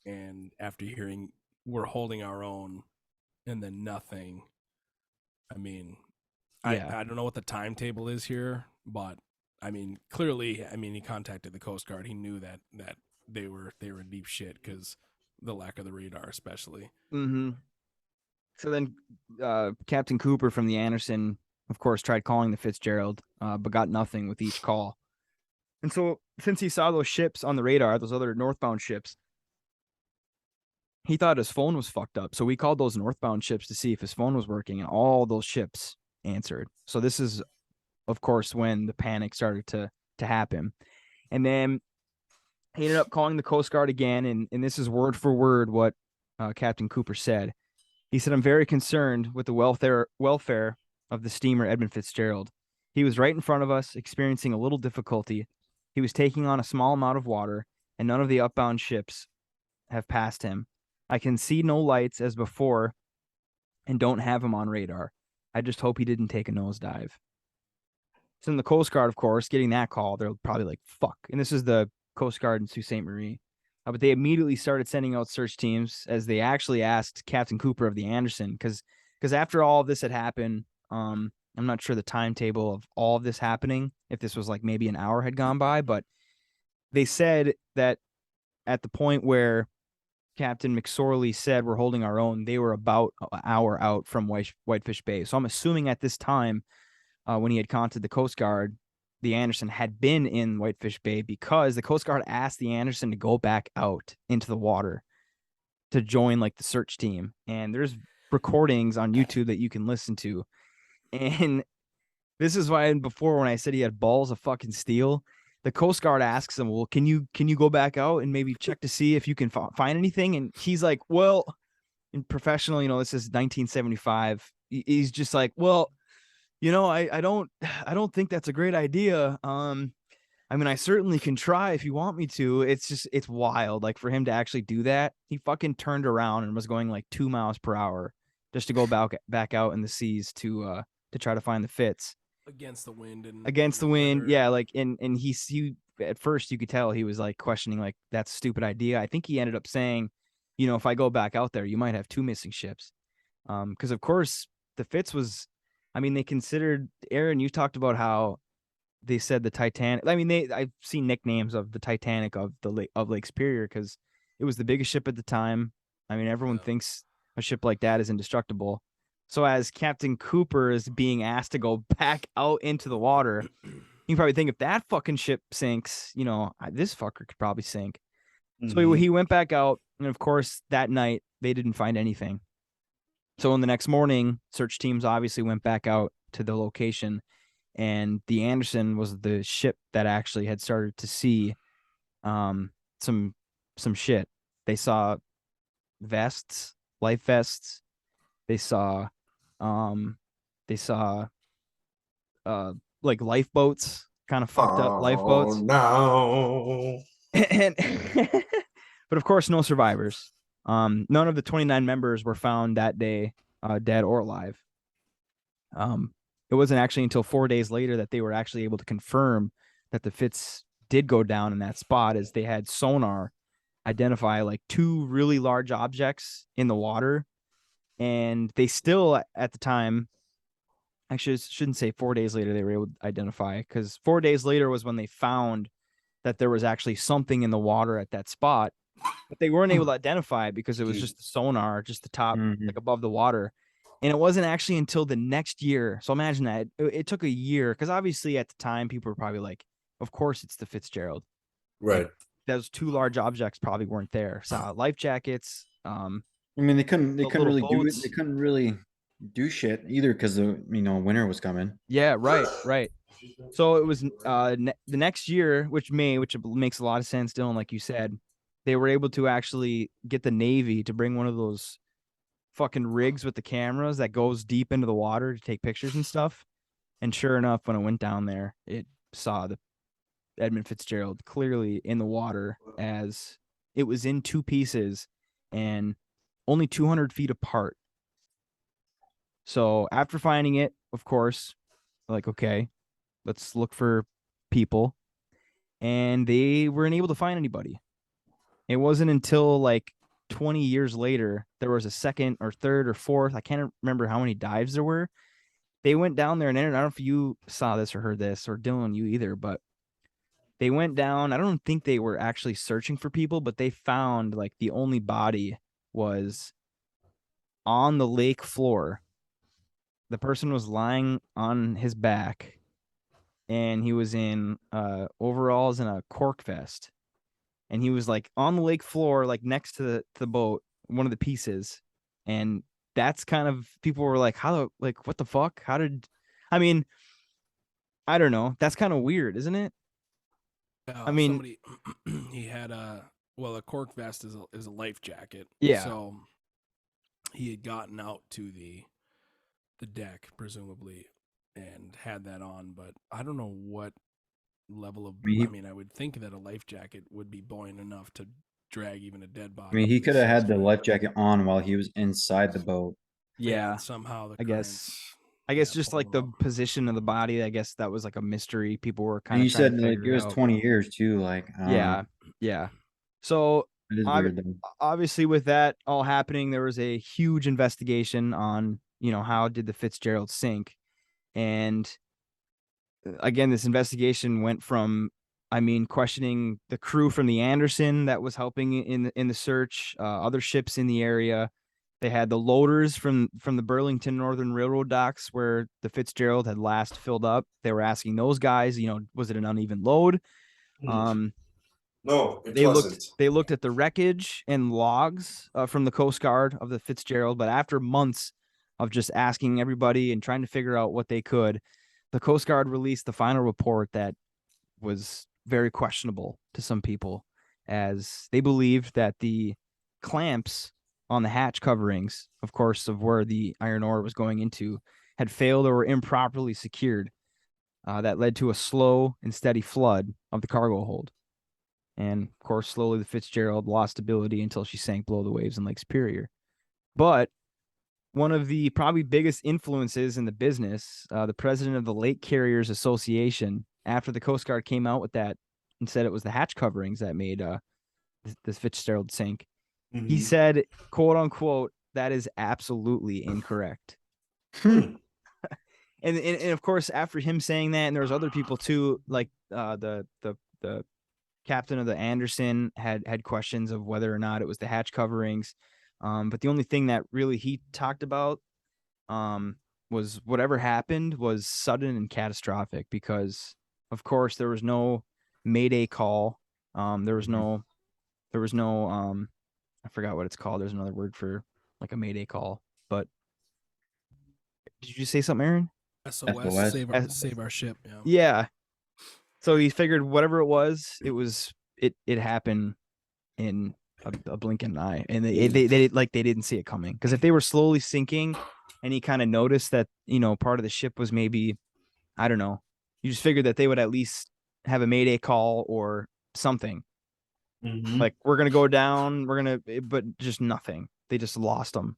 And after hearing "we're holding our own," and then nothing, I mean, Yeah. I don't know what the timetable is here, but I mean, clearly, he contacted the Coast Guard. He knew that they were in deep shit because the lack of the radar, especially. Mm-hmm. So then Captain Cooper from the Anderson, of course, tried calling the Fitzgerald, but got nothing with each call. And so since he saw those ships on the radar, those other northbound ships, he thought his phone was fucked up. So we called those northbound ships to see if his phone was working, and all those ships answered. So this is, of course, when the panic started to happen. And then he ended up calling the Coast Guard again, and this is word for word what Captain Cooper said. He said, "I'm very concerned with the welfare of the steamer Edmund Fitzgerald. He was right in front of us, experiencing a little difficulty. He was taking on a small amount of water, and none of the upbound ships have passed him. I can see no lights as before and don't have him on radar. I just hope he didn't take a nosedive." So in the Coast Guard, of course, getting that call, they're probably like, fuck. And this is the Coast Guard in Sault Ste. Marie. But they immediately started sending out search teams, as they actually asked Captain Cooper of the Anderson, because after all of this had happened, I'm not sure the timetable of all of this happening, if this was like maybe an hour had gone by, but they said that at the point where Captain McSorley said "we're holding our own," they were about an hour out from Whitefish Bay. So I'm assuming at this time, when he had contacted the Coast Guard, the Anderson had been in Whitefish Bay, because the Coast Guard asked the Anderson to go back out into the water to join like the search team. And there's recordings on YouTube that you can listen to. And this is why before, when I said he had balls of fucking steel, the Coast Guard asks him, "Well, can you go back out and maybe check to see if you can find anything?" And he's like, "Well," in professional, this is 1975. He's just like, "Well, I don't think that's a great idea. I certainly can try if you want me to." It's wild. Like, for him to actually do that, he fucking turned around and was going like 2 miles per hour just to go back out in the seas to try to find the Fitz. Against the wind Yeah. Like, and he at first you could tell he was like questioning, like, that's a stupid idea. I think he ended up saying, "If I go back out there, you might have 2 missing ships." Because of course the Fitz was, they considered, Aaron, you talked about how they said the Titanic. I've seen nicknames of the Titanic of Lake Superior, because it was the biggest ship at the time. Everyone thinks a ship like that is indestructible. So as Captain Cooper is being asked to go back out into the water, you probably think, if that fucking ship sinks, this fucker could probably sink. Mm-hmm. So he went back out, and of course that night they didn't find anything. So in the next morning, search teams obviously went back out to the location, and the Anderson was the ship that actually had started to see some shit. They saw vests, life vests. They saw um they saw like lifeboats, kind of fucked up Oh lifeboats. no. And but of course no survivors. None of the 29 members were found that day, dead or alive. It wasn't actually until 4 days later that they were actually able to confirm that the Fitz did go down in that spot, as they had sonar identify like two really large objects in the water. And they still, at the time, actually shouldn't say 4 days later they were able to identify, because 4 days later was when they found that there was actually something in the water at that spot, but they weren't able to identify it because it was just the sonar, just the top, like above the water. And it wasn't actually until the next year. So imagine that it took a year, because obviously at the time people were probably like, of course it's the Fitzgerald. Right. Like, those two large objects probably weren't there. So life jackets. I mean, they couldn't little really do it. boats. They couldn't really do shit either because the winter was coming. Yeah, right. So it was the next year, which makes a lot of sense, Dylan, like you said, they were able to actually get the Navy to bring one of those fucking rigs with the cameras that goes deep into the water to take pictures and stuff. And sure enough, when it went down there, it saw the Edmund Fitzgerald clearly in the water, as it was in two pieces and only 200 feet apart. So after finding it, of course, like, okay, let's look for people. And they weren't able to find anybody. It wasn't until like 20 years later, there was a second or third or fourth, I can't remember how many dives there were. They went down there, and I don't know if you saw this or heard this, or Dylan, you either, but they went down. I don't think they were actually searching for people, but they found like the only body was on the lake floor. The person was lying on his back, and he was in overalls and a cork vest. And he was like on the lake floor, like next to the boat, one of the pieces. And that's kind of, people were like, what the fuck? I mean, I don't know. That's kind of weird, isn't it? I mean, somebody he had a cork vest is a life jacket. Yeah. So he had gotten out to the deck, presumably, and had that on, but I don't know what level of. I mean, I would think that a life jacket would be buoyant enough to drag even a dead body. I mean, he could have had the life jacket on while he was inside the boat. Yeah. And somehow the I currents. guess just like the position of the body, I guess that was like a mystery. People were kind And of you trying said to like figure it it was out. 20 years too. Like, Yeah. So it is weird though. obviously with that all happening, there was a huge investigation on, how did the Fitzgerald sink? And again, this investigation went from, questioning the crew from the Anderson that was helping in the search, other ships in the area. They had the loaders from the Burlington Northern Railroad docks where the Fitzgerald had last filled up. They were asking those guys, was it an uneven load? No, it wasn't. They looked at the wreckage and logs from the Coast Guard of the Fitzgerald, but after months of just asking everybody and trying to figure out what they could, the Coast Guard released the final report that was very questionable to some people, as they believed that the clamps on the hatch coverings, of course, of where the iron ore was going into, had failed or were improperly secured. That led to a slow and steady flood of the cargo hold. And of course, slowly the Fitzgerald lost stability until she sank below the waves in Lake Superior. But one of the probably biggest influences in the business, the president of the Lake Carriers Association, after the Coast Guard came out with that and said it was the hatch coverings that made the Fitzgerald sink, he said, quote unquote, that is absolutely incorrect. And of course, after him saying that, and there was other people too, like the captain of the Anderson had questions of whether or not it was the hatch coverings. But the only thing that really he talked about was whatever happened was sudden and catastrophic, because of course there was no Mayday call. There was no I forgot what it's called. There's another word for like a Mayday call. But did you say something, Aaron? SOS, SOS. save our ship. Yeah. Yeah. So he figured whatever it was, it happened in a blink of an eye, and they didn't see it coming, because if they were slowly sinking, and he kind of noticed that part of the ship was maybe, I don't know, you just figured that they would at least have a mayday call or something. Like, we're gonna go down, but just nothing. They just lost them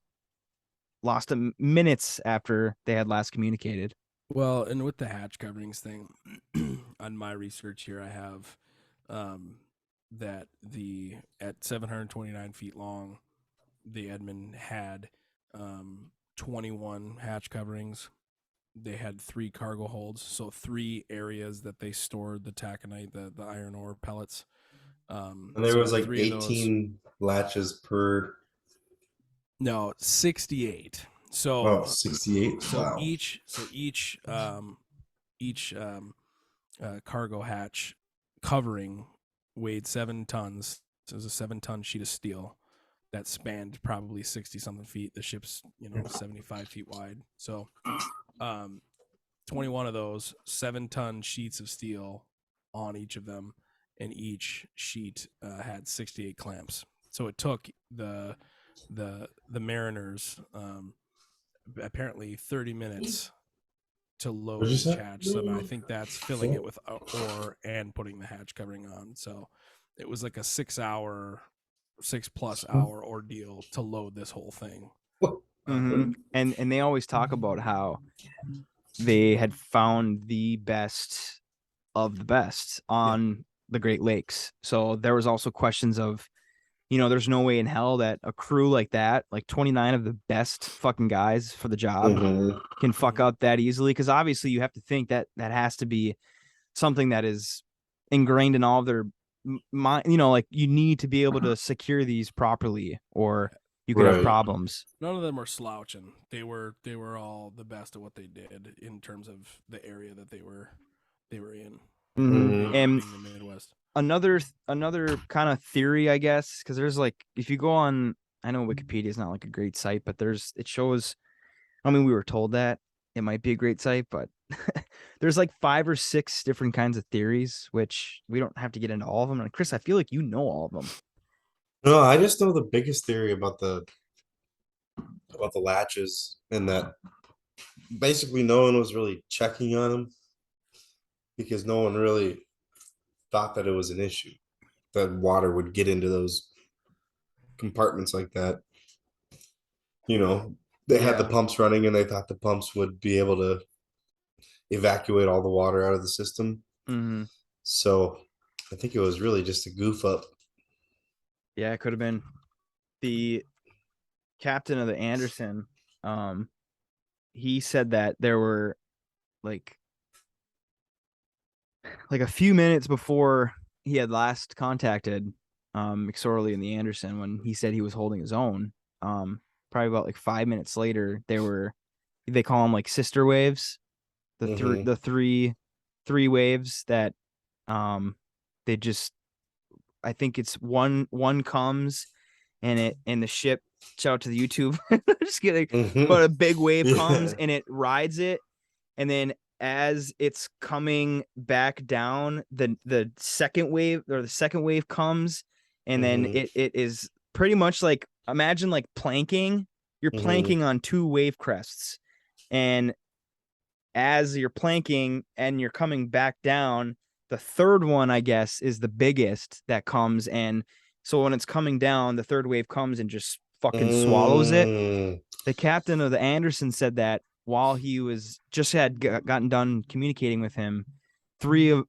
minutes after they had last communicated. Well, and with the hatch coverings thing, on my research here, I have that at 729 feet long, the Edmund had 21 hatch coverings. They had 3 cargo holds, so 3 areas that they stored the taconite, the iron ore pellets. And there so was like 3 of those- 18 latches per. No, 68. So Oh, 68. So Wow. each cargo hatch covering weighed 7 tons. So it was a 7-ton sheet of steel that spanned probably 60 something feet. The ship's 75 feet wide. So 21 of those 7-ton sheets of steel on each of them, and each sheet had 68 clamps. So it took the mariners apparently 30 minutes to load What'd you each say? hatch. So I think that's filling it with ore and putting the hatch covering on. So it was like a 6+ hour ordeal to load this whole thing. And they always talk about how they had found the best of the best on the Great Lakes. So there was also questions of, there's no way in hell that a crew like that, like 29 of the best fucking guys for the job, can fuck up that easily. Because obviously you have to think that has to be something that is ingrained in all of their mind. Like, you need to be able to secure these properly, or you could have problems. None of them were slouching. They were all the best at what they did in terms of the area that they were in. And being the Midwest. Another kind of theory, I guess, because there's like, if you go on, I know Wikipedia is not like a great site, but it shows, I mean, we were told that it might be a great site, but there's like 5 or 6 different kinds of theories, which we don't have to get into all of them. And Chris, I feel like you know all of them. No, I just know the biggest theory about the latches, and that basically no one was really checking on them because no one really thought that it was an issue that water would get into those compartments like that. They had the pumps running, and they thought the pumps would be able to evacuate all the water out of the system. So I think it was really just a goof up. Yeah, it could have been. The captain of the Anderson, he said that there were like a few minutes before he had last contacted McSorley and the Anderson, when he said he was holding his own, probably about like 5 minutes later, they call them like sister waves, the three waves that they just, I think it's one comes, and the ship, shout out to the YouTube, just kidding, but a big wave comes and it rides it, and then as it's coming back down, the second wave comes, and then it is pretty much like, imagine like planking. You're planking on 2 wave crests, and as you're planking and you're coming back down, the third one, I guess, is the biggest that comes, and so when it's coming down, the third wave comes and just fucking swallows it. The captain of the Anderson said that while he was had gotten done communicating with him, 3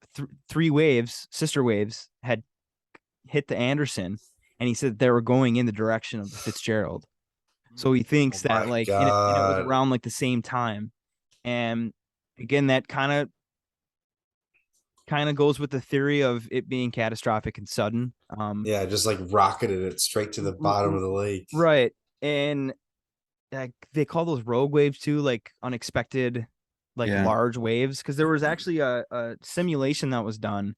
waves, sister waves, had hit the Anderson, and he said they were going in the direction of the Fitzgerald. So he thinks that like, and it was around like the same time. And again, that kind of goes with the theory of it being catastrophic and sudden. Yeah, just like rocketed it straight to the bottom of the lake. Right. And like, they call those rogue waves too, like unexpected, like large waves. Because there was actually a simulation that was done.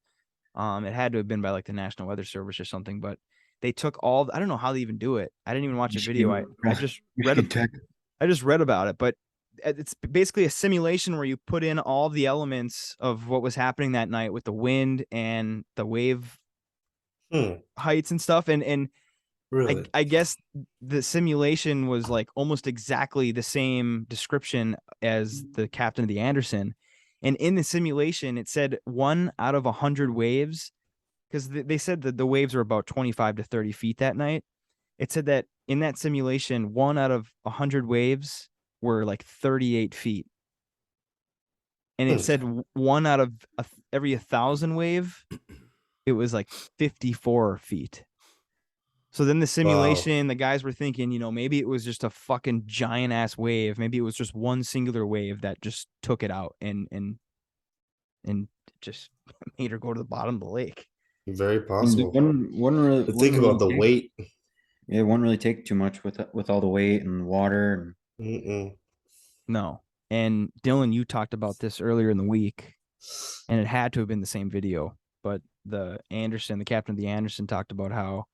It had to have been by like the National Weather Service or something, but they took I don't know how they even do it. I didn't even watch a video. I just read about it, but it's basically a simulation where you put in all the elements of what was happening that night with the wind and the wave heights and stuff. And Really? I guess the simulation was like almost exactly the same description as the captain of the Anderson. And in the simulation, it said 1 out of 100 waves, because they said that the waves were about 25 to 30 feet that night. It said that in that simulation, 1 out of 100 waves were like 38 feet. And it said 1 out of every 1,000 wave, it was like 54 feet. So then the simulation, the guys were thinking, maybe it was just a fucking giant ass wave. Maybe it was just one singular wave that just took it out and just made her go to the bottom of the lake. Very possible. Wouldn't really, But think wouldn't about the really take- weight. Yeah, it wouldn't really take too much with all the weight and water. No. And Dylan, you talked about this earlier in the week, and it had to have been the same video. But the captain of the Anderson, talked about how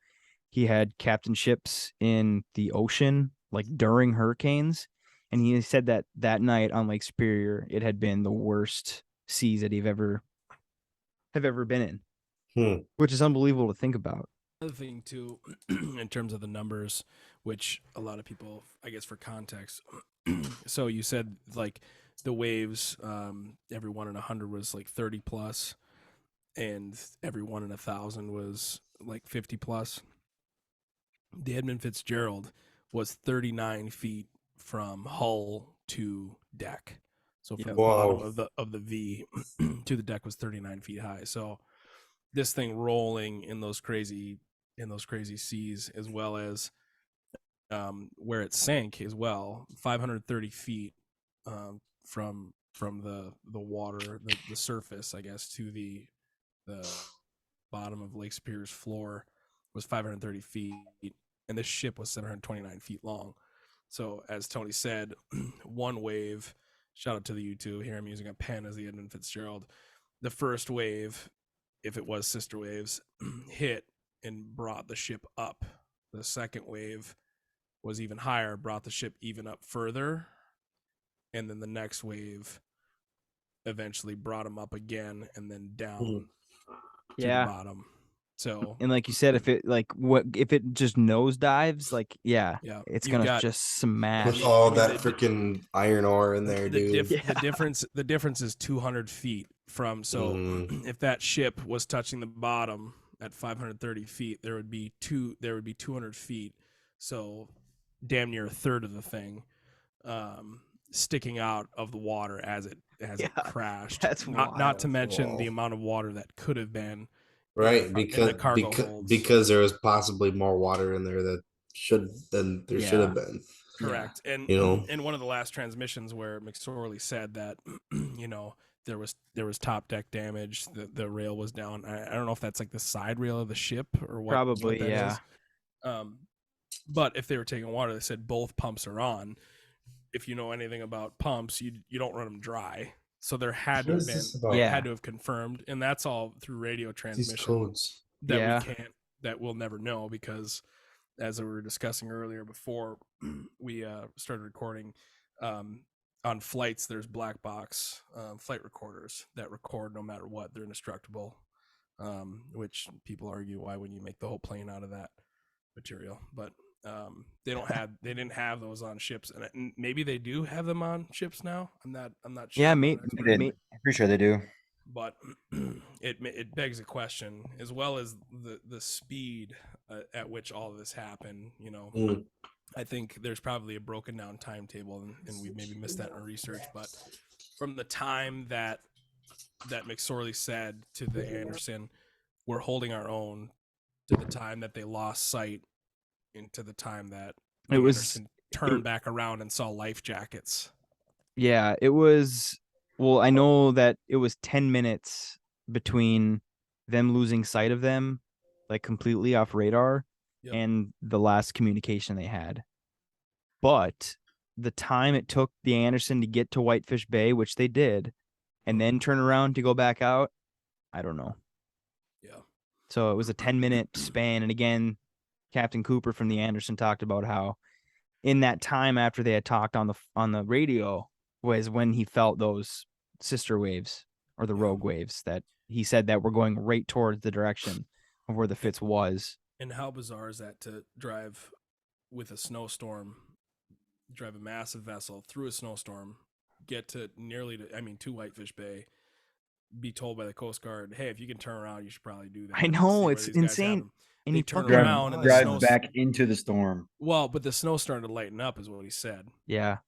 he had captain ships in the ocean, like during hurricanes. And he said that that night on Lake Superior, it had been the worst seas that he've ever been in, which is unbelievable to think about. Another thing too, in terms of the numbers, which a lot of people, I guess for context, so you said like the waves, every 1 in 100 was like 30 plus, and every 1 in 1,000 was like 50 plus. The Edmund Fitzgerald was 39 feet from hull to deck. So from the bottom of the V to the deck was 39 feet high. So this thing rolling in those crazy seas, as well as where it sank as well, 530 feet from the water, the surface, I guess, to the bottom of Lake Superior's floor was 530 feet, and this ship was 729 feet long. So as Tony said, one wave, shout out to the YouTube, here I'm using a pen as the Edmund Fitzgerald. The first wave, if it was sister waves, hit and brought the ship up. The second wave was even higher, brought the ship even up further. And then the next wave eventually brought him up again and then down to the bottom. So, and like you said, if it just nosedives, it's gonna just smash with all that freaking iron ore in there, dude. The difference is 200 feet from. So if that ship was touching the bottom at 530 feet, there would be 200 feet. So damn near a third of the thing sticking out of the water as it crashed. That's not to mention the amount of water that could have been. Right, because there was possibly more water in there that should have been. Correct. And in one of the last transmissions where McSorley said that there was top deck damage, the rail was down. I don't know if that's like the side rail of the ship or what. Probably, what that yeah. is. But if they were taking water, they said both pumps are on. If you know anything about pumps, you don't run them dry. So there had to have been, had to have confirmed, and that's all through radio transmission that we'll never know, because as we were discussing earlier before we started recording, on flights there's black box flight recorders that record no matter what. They're indestructible, which people argue, why wouldn't you make the whole plane out of that material? But they didn't have those on ships, and maybe they do have them on ships now. I'm not sure. Yeah, I'm pretty sure they do. But it begs a question, as well as the speed at which all of this happened. I think there's probably a broken down timetable, and we maybe missed that in our research. But from the time that McSorley said to the Anderson, "We're holding our own," to the time that they lost sight, into the time that Anderson turned back around and saw life jackets. Yeah, it was. Well, I know that it was 10 minutes between them losing sight of them, like completely off radar, and the last communication they had. But the time it took the Anderson to get to Whitefish Bay, which they did, and then turn around to go back out, I don't know. Yeah. So it was a 10-minute span. And again, Captain Cooper from the Anderson talked about how in that time after they had talked on the radio, was when he felt those sister waves or the Yeah. rogue waves that he said that were going right towards the direction of where the Fitz was. And how bizarre is that to drive with a snowstorm, drive a massive vessel through a snowstorm, get to to Whitefish Bay, be told by the Coast Guard, hey, if you can turn around, you should probably do that. I know, See where it's these guys have insane. them. And They he turn fucking around and the drive snow's back into the storm. Well, but the snow started to lighten up, is what he said. Yeah.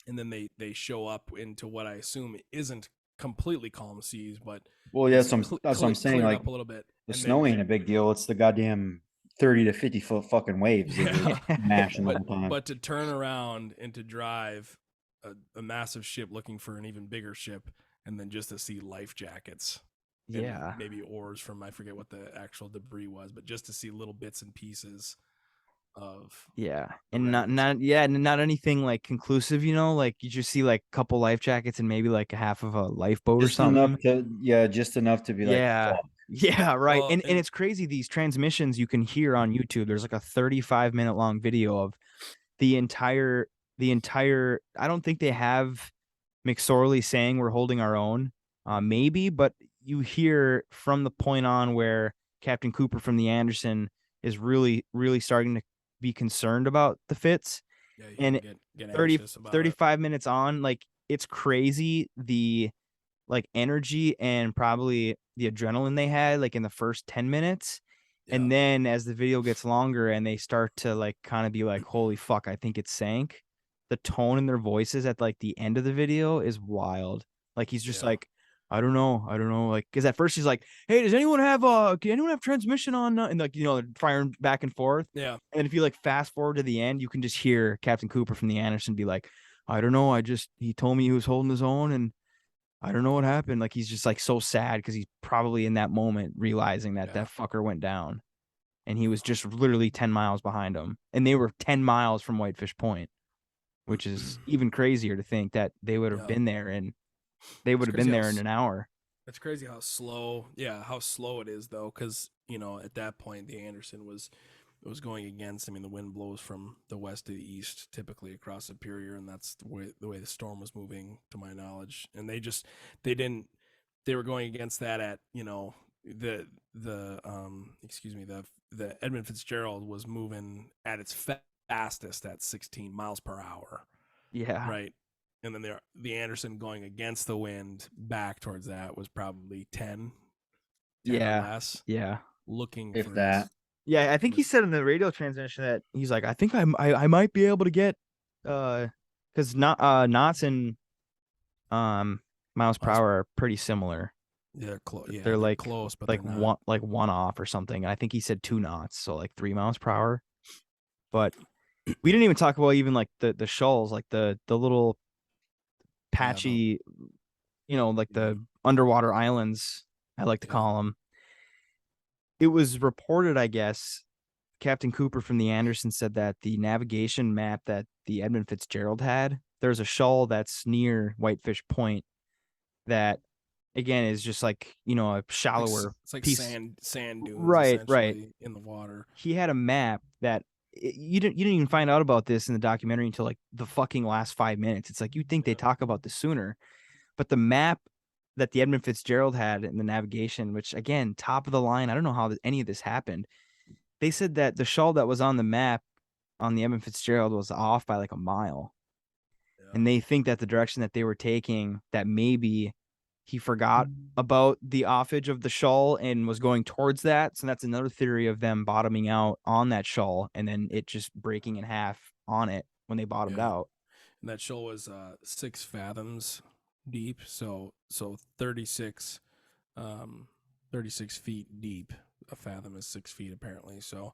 And then they show up into what I assume isn't completely calm seas, but Well, yeah, it's that's what I'm saying. cleared Like up a little bit. the And snow then- ain't a big deal. It's the goddamn 30 to 50 foot fucking waves that Yeah. are mashing the but, whole time. but to turn around and to drive a massive ship looking for an even bigger ship, and then just to see life jackets. and Yeah. maybe oars from, I forget what the actual debris was, but just to see little bits and pieces of Yeah. the And not anything like conclusive, like you just see like a couple life jackets and maybe like a half of a lifeboat or Just something. just enough to be like, Yeah. fuck. Yeah, right. Well, And and- it's crazy, these transmissions you can hear on YouTube. There's like a 35-minute long video of the entire I don't think they have McSorley saying we're holding our own. Maybe, but you hear from the point on where Captain Cooper from the Anderson is really, really starting to be concerned about the Fitz. yeah, you And get 30, anxious about 35 minutes on, like it's crazy the like energy and probably the adrenaline they had like in the first 10 minutes. it. And Yeah. then as the video gets longer and they start to like kind of be like, holy fuck, I think it sank. The tone in their voices at like the end of the video is wild. Like he's just Yeah. like, I don't know. Like, cause at first he's like, hey, can anyone have transmission on? And like, firing back and forth. Yeah. And then if you like fast forward to the end, you can just hear Captain Cooper from the Anderson be like, I don't know. He told me he was holding his own and I don't know what happened. Like he's just like so sad because he's probably in that moment realizing that Yeah. that fucker went down, and he was just literally 10 miles behind him, and they were 10 miles from Whitefish Point, which is even crazier to think that they would have Yeah. been there and they would have crazy been how there in an hour. It's crazy how slow it is though, because at that point the Anderson was going against. I mean, the wind blows from the west to the east, typically across Superior, and that's the way the storm was moving, to my knowledge. And they were going against that at the Edmund Fitzgerald was moving at its fastest at 16 miles per hour, Yeah. right? And then the Anderson going against the wind back towards that was probably 10 or Yeah. less, Yeah. looking If for that. Yeah. I think he said in the radio transmission that he's like, I think I might be able to get, because knots and miles per Miles- hour are pretty similar. they're close. Yeah, They're like close, but like they're not. one off or something. I think he said 2 knots, so like 3 miles per hour. But we didn't even talk about even like the shoals, like the little patchy, like the underwater islands, I like to Yeah. call them. It was reported, I guess, Captain Cooper from the Anderson said that the navigation map that the Edmund Fitzgerald had, there's a shoal that's near Whitefish Point that, again, is just like, a shallower It's like piece. sand dunes, Right. essentially, in the water. He had a map that you didn't even find out about this in the documentary until like the fucking last 5 minutes. It's like you'd think they talk about this sooner, but the map that the Edmund Fitzgerald had in the navigation, which again, top of the line, I don't know how any of this happened. They said that the shoal that was on the map on the Edmund Fitzgerald was off by like a mile. Yeah. And they think that the direction that they were taking, that maybe he forgot about the offage of the shoal and was going towards that. So that's another theory of them bottoming out on that shoal and then it just breaking in half on it when they bottomed Yeah. out. And that shoal was 6 fathoms deep, so 36 feet deep. A fathom is 6 feet apparently. So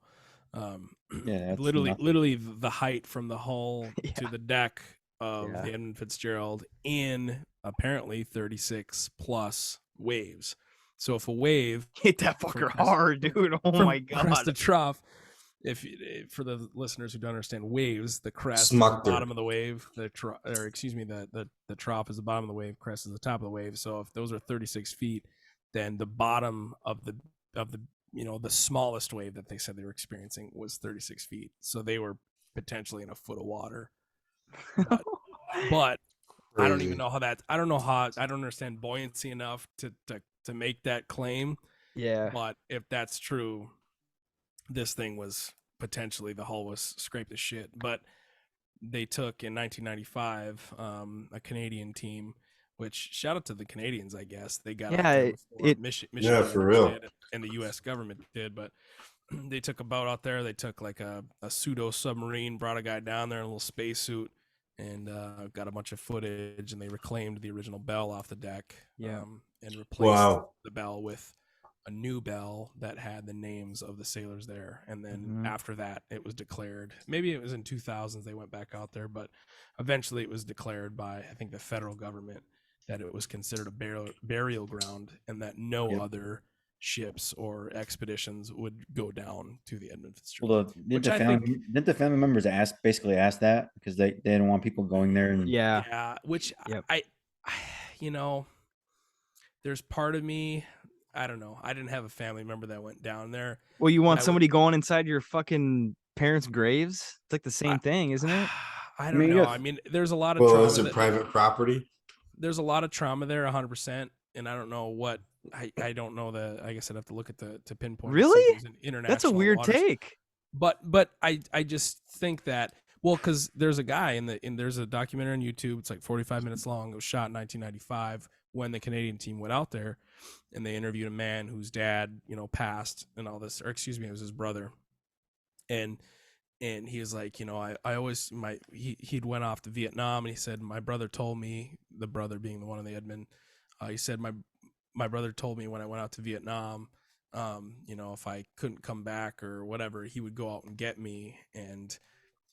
Yeah, that's literally nothing. the height from the hull to the deck of Yeah. the Edmund Fitzgerald in apparently 36 plus waves. So if a wave Hit that From fucker crest- hard, dude. Oh from my crest to God. trough, for the listeners who don't understand waves, the crest is the Smucked her. bottom of the wave, the trough is the bottom of the wave, crest is the top of the wave. So if those are 36 feet, then the bottom of the the smallest wave that they said they were experiencing was 36 feet. So they were potentially in a foot of water. But I don't even Crazy. know how that. I don't know how. I don't understand buoyancy enough to make that claim. Yeah. But if that's true, this thing was potentially the hull was scraped to shit. But they took in 1995 a Canadian team, which shout out to the Canadians, I guess they got out Yeah. there before It. Yeah, Michigan for owners real. did and the U.S. government did. But they took a boat out there. They took like a pseudo submarine, brought a guy down there in a little spacesuit, and got a bunch of footage. And they reclaimed the original bell off the deck, Yeah. and replaced Wow. the bell with a new bell that had the names of the sailors there. And then Mhm. after that, it was declared. Maybe it was in 2000s they went back out there, but eventually it was declared by I think the federal government that it was considered a burial ground, and that no Yep. other ships or expeditions would go down to the Edmund Well, Fitzgerald. didn't Which the I family think, didn't the family members basically ask that because they didn't want people going there and Yeah. yeah, which Yep. I you know, there's part of me, I don't know. I didn't have a family member that went down there. Well, you want I would- somebody going inside your fucking parents' graves? It's like the same thing, isn't it? I mean, don't know. yes. I mean, there's a lot of Well, trauma. is it private property? There's a lot of trauma there, 100%. And I don't know what I don't know I guess I'd have to look at to pinpoint. and see if Really? it was in international That's a weird waters. take. But I just think that, well, because there's a guy there's a documentary on YouTube. It's like 45 minutes long. It was shot in 1995 when the Canadian team went out there, and they interviewed a man whose dad, passed and all this, or excuse me, it was his brother, and he was like, I always he'd went off to Vietnam, and he said my brother told me, the brother being the one in the Edmund, he said my brother told me when I went out to Vietnam, if I couldn't come back or whatever, he would go out and get me. And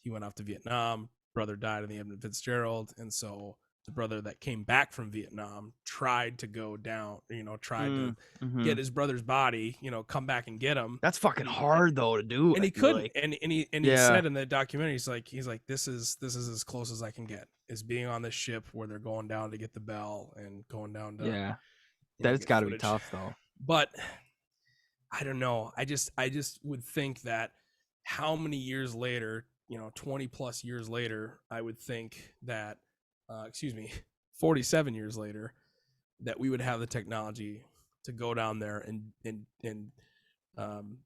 he went off to Vietnam. Brother died in the Edmund Fitzgerald, and so the brother that came back from Vietnam tried to go down, tried to Mhm. get his brother's body, come back and get him. That's fucking hard though to do. And I he feel couldn't. like. And he Yeah. said in the documentary, he's like, this is as close as I can get, is being on this ship where they're going down to get the bell and going down to Yeah. you know, That's get got to be footage. tough though. But I don't know. I just would think that how many years later, 20 plus years later, I would think that 47 years later, that we would have the technology to go down there and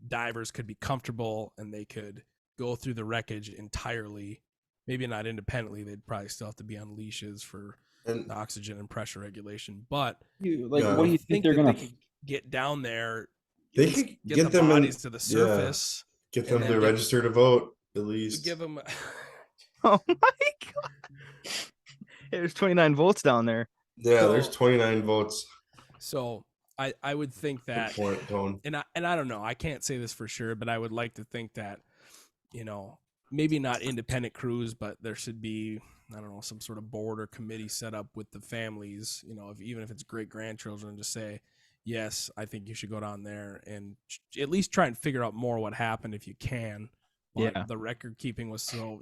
divers could be comfortable and they could go through the wreckage entirely. Maybe not independently. They'd probably still have to be on leashes for And the oxygen and pressure regulation. But Yeah. what do you think they're that gonna? they could get down there, They at least could get get the them in- bodies to the yeah. surface, get and them then to register to vote at least. give them. Oh my god. There's 29 volts down there. Yeah, there's So- 29 votes. So I would think Good that, point, Tone. and I don't know, I can't say this for sure, but I would like to think that, maybe not independent crews, but there should be, I don't know, some sort of board or committee set up with the families, even if it's great grandchildren, to say, yes, I think you should go down there and at least try and figure out more what happened if you can. But Yeah. the record keeping was so,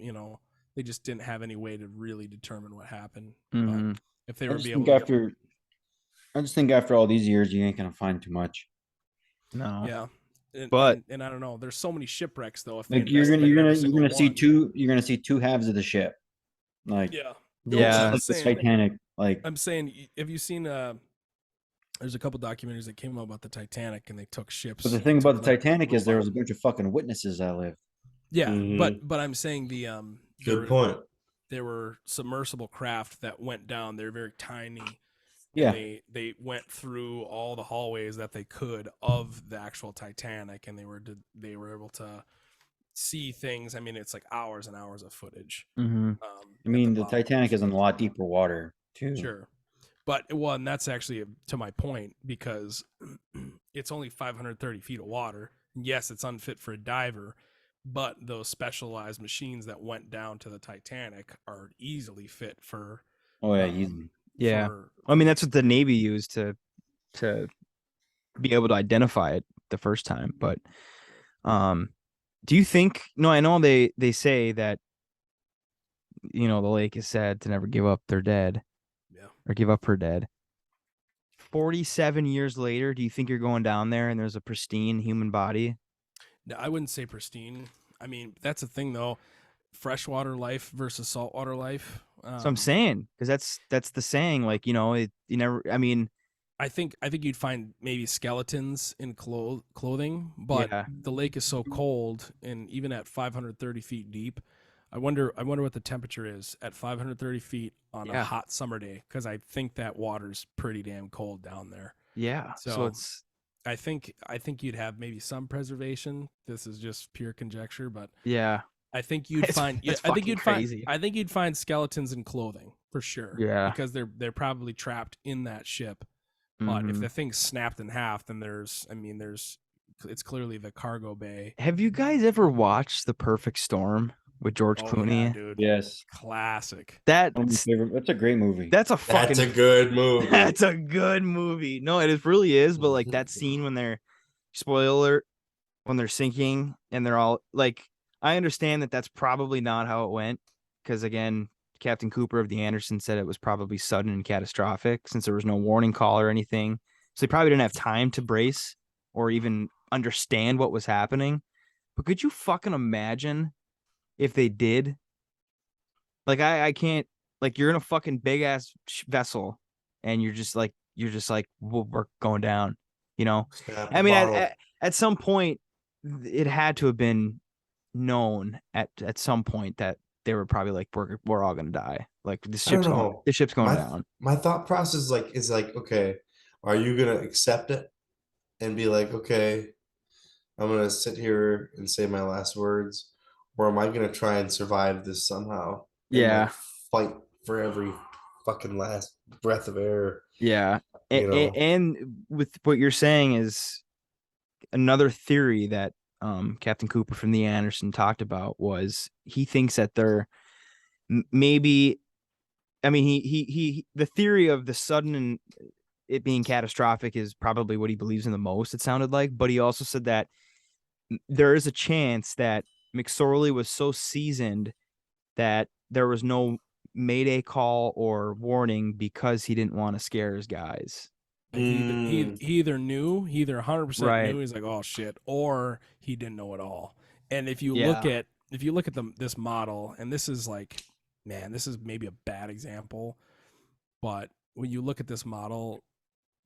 they just didn't have any way to really determine what happened. Mhm. But if they I were just be think able to I just think after all these years, you ain't gonna find too much. No. yeah. But- and I don't know. There's so many shipwrecks though. If Like they you're investigated every gonna single see one. you're gonna see two halves of the ship. Like Yeah. Yeah. I'm like the saying- Titanic. Like I'm saying, have you seen? There's a couple documentaries that came out about the Titanic, and they took ships. but the thing took, about the like, Titanic is there robot- was a bunch of fucking witnesses that lived. Yeah, Mhm. but I'm saying the Good point. There were submersible craft that went down. They're very tiny. and Yeah. They went through all the hallways that they could of the actual Titanic, and they were able to see things. I mean, it's like hours and hours of footage. Mhm. I mean, the bottom. Titanic is in a lot deeper water too. Sure. But and that's actually to my point, because it's only 530 feet of water. Yes, it's unfit for a diver, but those specialized machines that went down to the Titanic are easily fit for. Oh yeah, um, easy. Yeah. for- I mean, that's what the Navy used to be able to identify it the first time. But do you think? No, I know they say that the lake is said to never give up their dead. Yeah. Or give up her dead. 47 years later, do you think you're going down there and there's a pristine human body? No, I wouldn't say pristine. I mean, that's the thing though. freshwater life versus saltwater life. So I'm saying, because that's the saying, like, you know, you never, I mean, I think you'd find maybe skeletons in clothing, but Yeah. the lake is so cold, and even at 530 feet deep, I wonder what the temperature is at 530 feet on a Yeah. hot summer day, because I think that water's pretty damn cold down there. yeah. So So it's, I think you'd have maybe some preservation. This is just pure conjecture, but yeah. I think you'd It's- find. it's I think fucking you'd crazy. find. I think you'd find skeletons in clothing for sure. Yeah. because they're probably trapped in that ship. But if Mhm. the thing's snapped in half, then it's clearly the cargo bay. Have you guys ever watched The Perfect Storm with George Oh Clooney? yeah, dude. Yes. Classic. One of my That's favorite. That's a great movie. that's a fucking That's a good movie. that's a good movie. No, it really is. But like that scene when they're, spoiler alert, when they're sinking and they're all like, I understand that that's probably not how it went, because again, Captain Cooper of the Anderson said it was probably sudden and catastrophic since there was no warning call or anything. So they probably didn't have time to brace or even understand what was happening. But could you fucking imagine if they did? Like I can't, like, you're in a fucking big ass vessel and you're just like we're going down, you know? Snap I the mean, bottle. at some point, it had to have been known at some point that they were probably like, we're all gonna die. Like I don't know. the ship's going my down. my thought process is like, okay, are you gonna accept it and be like, okay, I'm gonna sit here and say my last words, or am I gonna try and survive this somehow and Yeah, like fight for every fucking last breath of air? yeah. You know, And with what you're saying is another theory that Captain Cooper from the Anderson talked about was he thinks that they're maybe. I mean, he the theory of the sudden and it being catastrophic is probably what he believes in the most, it sounded like. But he also said that there is a chance that McSorley was so seasoned that there was no mayday call or warning because he didn't want to scare his guys. Like he either knew, he either 100% Right. knew, he's like, oh shit, or he didn't know at all. And if you Yeah. look at this model, and this is like, man, this is maybe a bad example, but when you look at this model,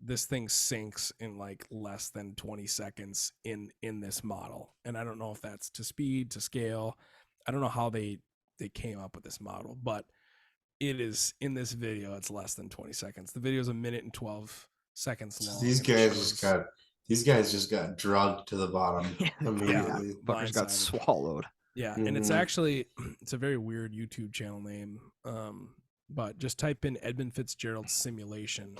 this thing sinks in like less than 20 seconds in this model. And I don't know if that's to speed, to scale. I don't know how they came up with this model, but it is in this video, it's less than 20 seconds. The video is 1 minute and 12 seconds long. these and it guys just got drugged to the bottom Yeah. immediately. Fuckers got blindsided. swallowed. Yeah, and it's Mhm. actually it's a very weird YouTube channel name. But just type in Edmund Fitzgerald simulation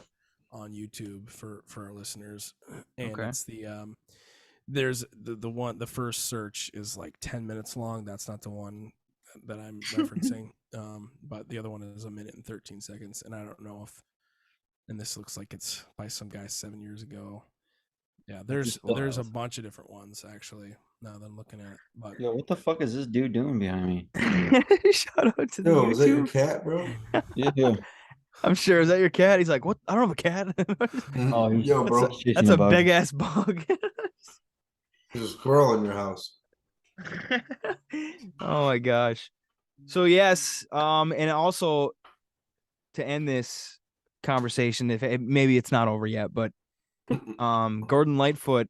on YouTube for our listeners, and Okay. it's the there's the first search is like 10 minutes long. That's not the one that I'm referencing. But the other one is 1 minute and 13 seconds, and I don't know if, and this looks like it's by some guy 7 years ago. Yeah, there's still a has. bunch of different ones actually. Now that I'm looking at, but Yo, what the fuck is this dude doing behind me? Shout out to the Yo, is that your YouTube. cat, bro? Yeah. I'm sure. Is that your cat? He's like, what? I don't have a cat. Oh, he's Yo, bro, chasing That's a bug. big ass bug. there's a squirrel in your house. Oh my gosh. So yes, and also to end this conversation, if maybe it's not over yet, but Gordon Lightfoot,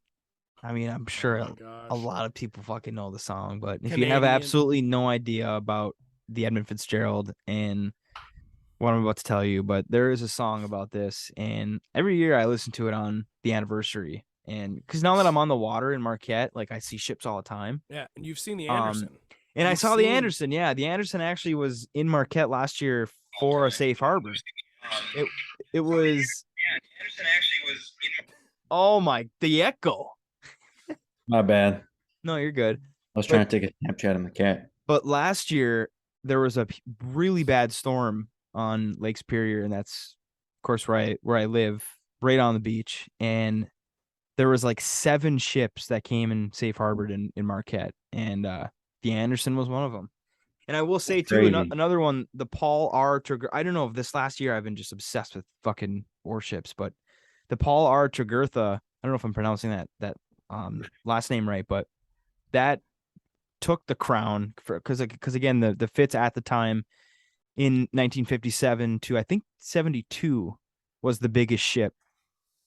I mean, I'm sure oh my a gosh. lot of people fucking know the song, but if you have Canadian. absolutely no idea about the Edmund Fitzgerald and what I'm about to tell you, but there is a song about this, and every year I listen to it on the anniversary. And because now that I'm on the water in Marquette, like I see ships all the time. Yeah, and you've seen the Um, Anderson. And I You've saw the seen- Anderson. Yeah, the Anderson actually was in Marquette last year for a safe harbor. It was. Anderson actually was in. Oh my, the echo. My bad. No, you're good. I was trying to take a Snapchat of my cat. But last year there was a really bad storm on Lake Superior, and that's of course where I live, right on the beach. And there was like 7 ships that came and safe harbored in Marquette, and the Anderson was one of them. And I will say too, Crazy. another one, the Paul R. I don't know if this last year I've been just obsessed with fucking warships, but the Paul R. Tregurtha, I don't know if I'm pronouncing that last name right, but that took the crown because again the Fitz at the time in 1957 to I think 72 was the biggest ship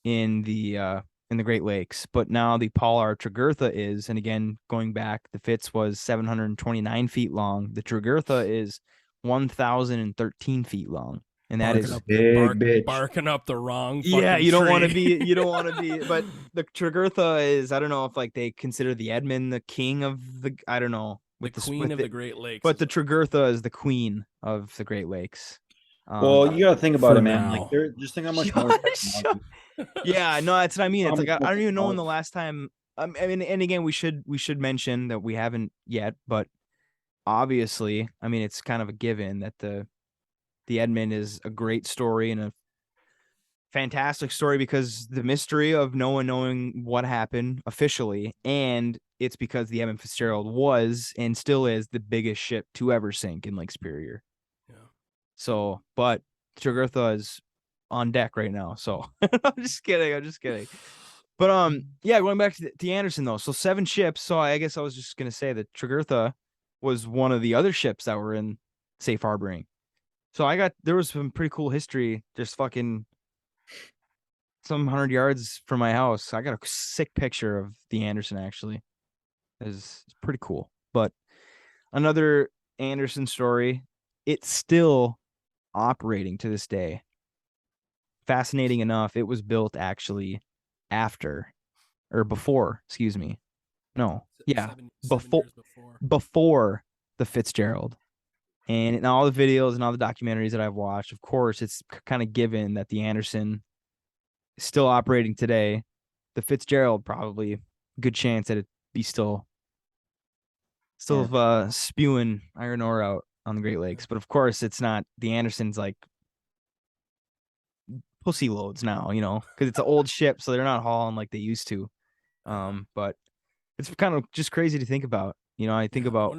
in the Great Lakes, but now the Pollard Tregurtha is, and again going back, the Fitz was 729 feet long. The Tregurtha is 1,013 feet long, and that Barking is up, big bark- bitch. barking up the wrong. yeah. fucking You don't want to tree. be. You don't want to be. But the Tregurtha is. I don't know if like they consider the Edmund the king of the. I don't know. the queen of the Great Lakes. But is the what- Tregurtha is the queen of the Great Lakes. Well, you gotta think about for it, man. now. Like, they're just think how much more. Shut- yeah, no, that's what I mean. It's like I don't even know when the technology. last time. I mean, and again, we should mention that we haven't yet, but obviously, I mean, it's kind of a given that the Edmund is a great story and a fantastic story because the mystery of no one knowing what happened officially, and it's because the Edmund Fitzgerald was and still is the biggest ship to ever sink in Lake Superior. Yeah. So, but Tregurtha is on deck right now. So I'm just kidding. But yeah, going back to the Anderson though. So 7 ships. So I guess I was just gonna say that Tregurtha was one of the other ships that were in safe harboring. So there was some pretty cool history, just fucking some 100 yards from my house. I got a sick picture of the Anderson actually. It's pretty cool. But another Anderson story, it's still operating to this day. Fascinating enough, it was built actually excuse me. No, yeah, 7 before years before. before the Fitzgerald. And in all the videos and all the documentaries that I've watched, of course, it's kind of given that the Anderson is still operating today. The Fitzgerald probably good chance that it be still spewing iron ore out on the Great Lakes. But of course, it's not. The Anderson's like pussy loads now, because it's an old ship, so they're not hauling like they used to. But it's kind of just crazy to think about. I think I about.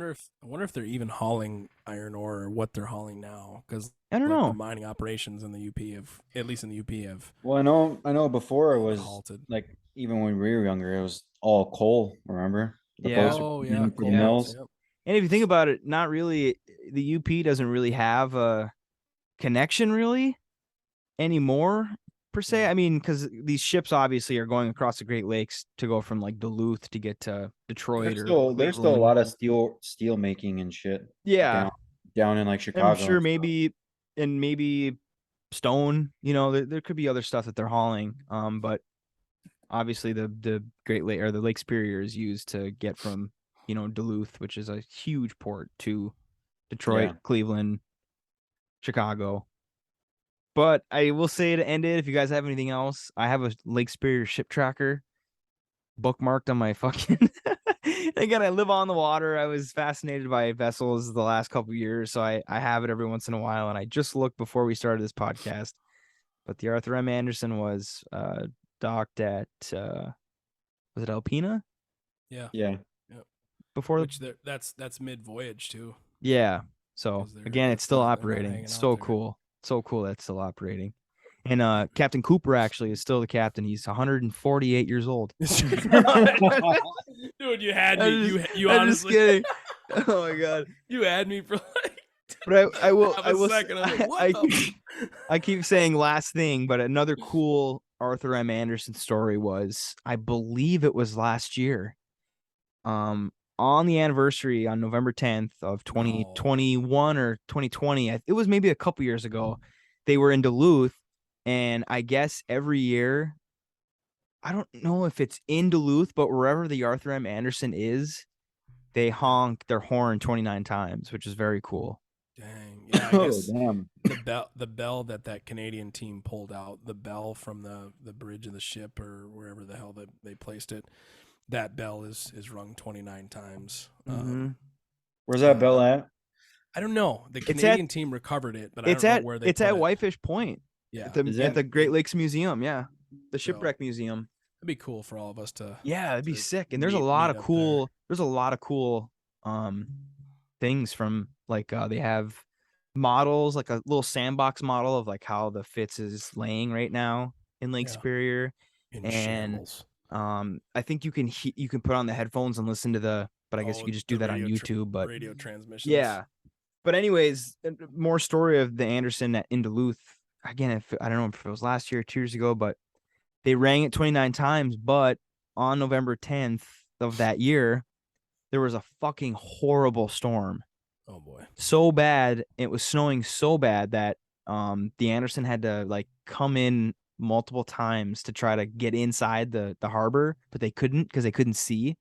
wonder if they're even hauling iron ore or what they're hauling now, because I don't the know. mining operations in the UP have, at least in the UP, have Well, I know. Before it was halted. like even when we were younger, it was all coal. Remember? The Yeah. folks Oh were yeah, mining for the coal mills. mines, yep. And if you think about it, not really. The UP doesn't really have a connection really anymore per se. Yeah. I mean, because these ships obviously are going across the Great Lakes to go from like Duluth to get to Detroit There's still a lot of steel making and shit. Yeah, down in like Chicago. I'm sure and stuff. maybe stone. There could be other stuff that they're hauling. But obviously the Great Lake or the Lake Superior is used to get from Duluth, which is a huge port, to Detroit, Yeah. Cleveland, Chicago. But I will say to end it, if you guys have anything else, I have a Lake Superior ship tracker bookmarked on my fucking. Again, I live on the water. I was fascinated by vessels the last couple of years, so I have it every once in a while. And I just looked before we started this podcast, but the Arthur M. Anderson was docked at was it Alpena Yeah. Yeah. before? Which that's mid voyage too. Yeah. So 'Ause they're- again, it's still they're not operating. hanging It's out so there. cool. So cool that it's still operating. And Captain Cooper actually is still the captain. He's 148 years old. Dude, you had I'm me. just- You I'm just honestly. kidding. Oh my god. You had me for like. But I will. half I a will. second. I'm like, what I, the- I keep saying last thing, but another cool Arthur M. Anderson story was, I believe it was last year. On the anniversary on November 10th of 2021 or 2020, it was maybe a couple years ago. They were in Duluth, and I guess every year, I don't know if it's in Duluth, but wherever the Arthur M. Anderson is, they honk their horn 29 times, which is very cool. Dang. Yeah, I Oh guess damn. the bell that Canadian team pulled out, the bell from the bridge of the ship or wherever the hell they placed it, that bell is rung 29 times. Where's that bell at? I don't know. The It's at- Canadian team recovered it, but I It's don't at know where they it's put at it. Whitefish Point Yeah, Is at it? the Great Lakes Museum. Yeah, the So- shipwreck museum. it'd be cool for all of us to. Yeah, it'd be to sick. And there's a meet- lot meet of up cool. there. There's a lot of cool things from like they have models, like a little sandbox model of like how the Fitz is laying right now in Lake Yeah. Superior. In and shambles. I think you can put on the headphones and listen to the but I guess you could just do the that on radio YouTube. But radio transmissions. yeah. But anyways, more story of the Anderson in Duluth. Again, if I don't know if it was last year or 2 years ago, but they rang it 29 times. But on November 10th of that year, there was a fucking horrible storm. Oh boy. So bad. It was snowing so bad that the Anderson had to like come in multiple times to try to get inside the harbor, but they couldn't because they couldn't see.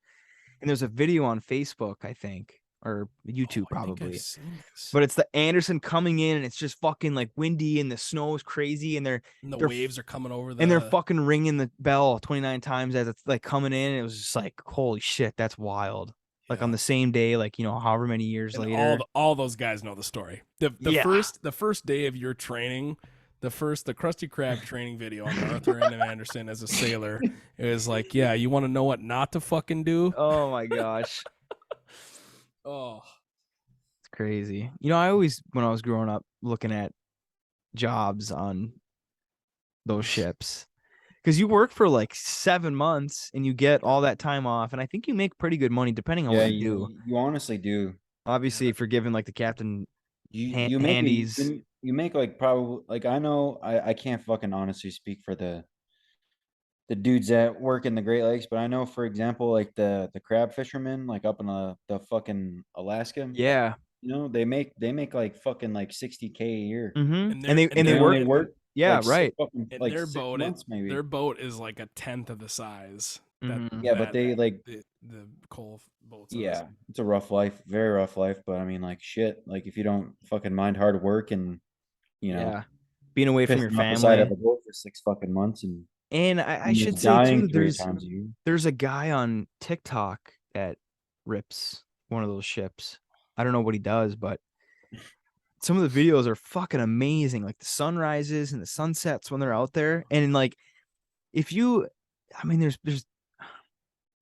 And there's a video on Facebook, I think, or YouTube I think I've probably. seen this. But it's the Anderson coming in and it's just fucking like windy and the snow is crazy and And the they're waves are coming over the. and they're fucking ringing the bell 29 times as it's like coming in. And it was just like, holy shit, that's wild. Like on the same day, like, you know, however many years and later. all those guys know the story. The first day of your training, the Krusty Krab training video on the Arthur M. Anderson as a sailor, it was like, yeah, you want to know what not to fucking do? Oh my gosh. Oh, It's crazy. You know, I always, when I was growing up, looking at jobs on those ships, because you work for like 7 months and you get all that time off, and I think you make pretty good money depending on Yeah, what you do. you honestly do. Obviously, if you're given like the captain You make handies. you make like probably like I know I can't fucking honestly speak for the dudes that work in the Great Lakes, but I know for example like the crab fishermen like up in the fucking Alaska, Yeah. you know, they make like fucking like 60K a year. Mm-hmm. And they They work. only work Yeah, like right. and like their 6 boat, months maybe. their boat is like a tenth of the size. Mhm. Yeah, but they like the coal boats. yeah, it's a rough life, very rough life. But I mean, like shit, like if you don't fucking mind hard work and you know, Yeah. Being away from your pissing off the side of family. a boat for 6 fucking months And I almost should say dying too, 3 times a year. there's a guy on TikTok that rips one of those ships. I don't know what he does, but some of the videos are fucking amazing. Like the sunrises and the sunsets when they're out there. And like, if you, I mean, there's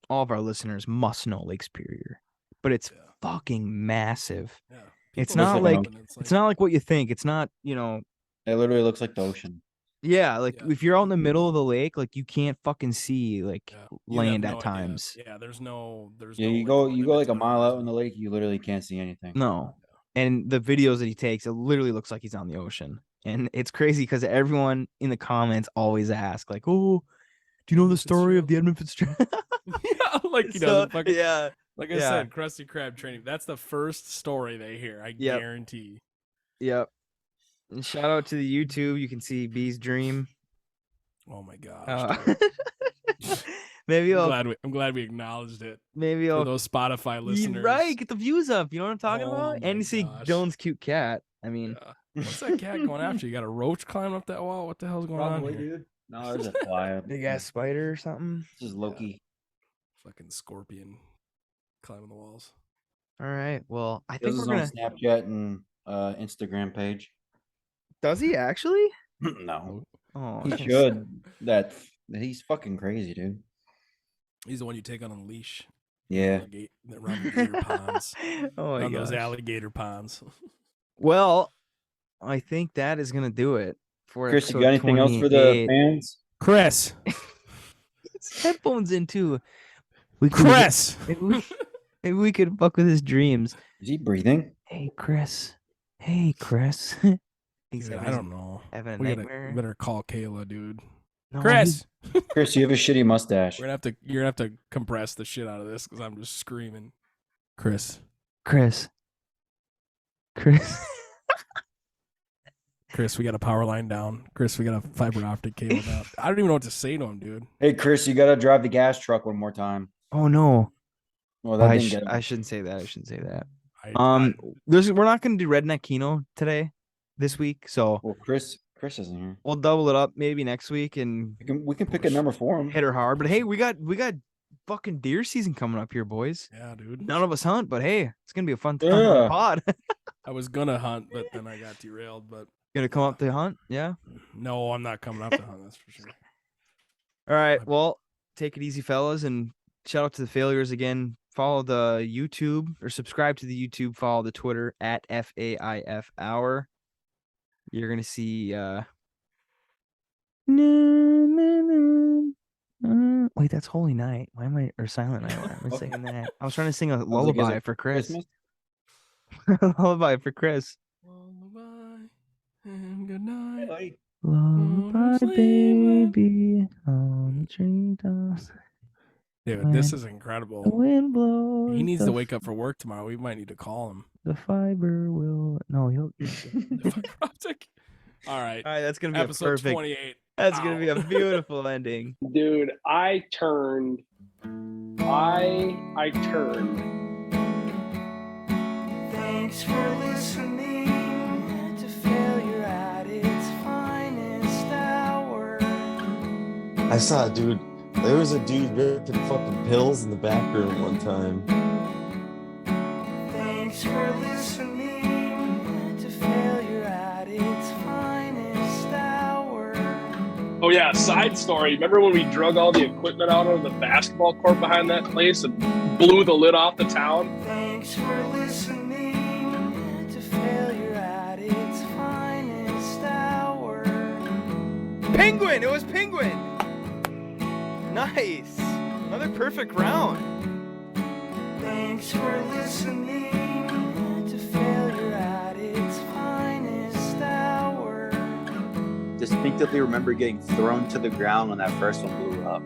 all of our listeners must know Lake Superior, but it's fucking massive. Yeah. It's People not look like, like it's not like what you think. It's not, you know, It literally looks like the ocean. yeah, like Yeah. if you're out in the middle of the lake, like you can't fucking see like You have land no at idea. times. Yeah, there's no Yeah, no, you like, go like a limit to mile out in horizon. the lake, you literally can't see anything. No. And the videos that he takes, it literally looks like he's on the ocean. And it's crazy because everyone in the comments always ask, like, oh, do you know the story of the Edmund Fitzgerald? Yeah, like he So, doesn't fucking. yeah. Like I Yeah. said, Krusty Krab training. That's the first story they hear. I Yep. guarantee. Yep. And shout out to the YouTube. You can see B's dream. Oh my gosh. Uh, dude. maybe I'll I'm glad we acknowledged it. maybe For I'll those Spotify listeners. right, get the views up. You know what I'm talking Oh about? my And you see gosh. Dylan's cute cat. I mean, Yeah. What's that cat going after? You got a roach climbing up that wall? What the hell's going on here? dude. No, there's a fly up. big ass spider or something. This is Loki. Fucking scorpion climbing the walls. All right. Well, I He has think his we're own gonna. Snapchat and Instagram page. Does he actually? No, Oh, he I was should. That he's fucking crazy, dude. He's the one you take on a leash. Yeah. Around the gator ponds. Oh my Around those gosh. alligator ponds. Well, I think that is gonna do it for Chris, you episode got anything else for the 28. fans? Chris. His headphones in too. We could, Chris. maybe we could fuck with his dreams. Is he breathing? Hey, Chris. Hey, Chris. He's Dude, having I his- don't know. having a We nightmare. better call Kayla, dude. No, Chris. Chris, you have a shitty mustache. You're gonna have to compress the shit out of this because I'm just screaming. Chris. Chris. Chris, we got a power line down. Chris, we got a fiber optic cable down. I don't even know what to say to him, dude. Hey, Chris, you gotta drive the gas truck one more time. Oh no. Well, that I, didn't get I shouldn't say that. I shouldn't say that. I- We're not gonna do Redneck Kino today, this week. So Well, Chris isn't here. we'll double it up maybe next week and We can pick a number for him. hit her hard. But hey, we got fucking deer season coming up here, boys. yeah, dude. None of us hunt, but hey, it's gonna be a fun time on the Yeah. pod. I was gonna hunt, but then I got derailed. But Gonna come up to hunt, yeah. no, I'm not coming up to hunt. That's for sure. All right, well, take it easy, fellas, and shout out to the failures again. Follow the YouTube or subscribe to the YouTube. Follow the Twitter at FAIF Hour. You're gonna see. Wait, that's Holy Night. Why am I or Silent Night? Why am I singing that? I was trying to sing a like, is lullaby it for Chris. Christmas? Lullaby for Chris. Lullaby and good night. Like, Lullaby, sleep, baby, on the treetops. Dude, this When is incredible. the wind blows. He needs the to wake up for work tomorrow. We might need to call him. The fiber will. No, he'll. The fiber optic. All right. All right, that's gonna be Episode a perfect. 28. That's gonna be a Out. beautiful ending. Dude, I turned. I turned. Thanks for listening to Failure at its finest hour. I saw a dude. There was a dude ripping fucking pills in the back room one time. Thanks for listening to Failure at its finest hour. Oh yeah, side story. Remember when we drug all the equipment out of the basketball court behind that place and blew the lid off the town? Thanks for listening to Failure at its finest hour. Penguin. It was Penguin. Nice. Another perfect round. Thanks for listening to Failure at its finest hour. Distinctively remember getting thrown to the ground when that first one blew up.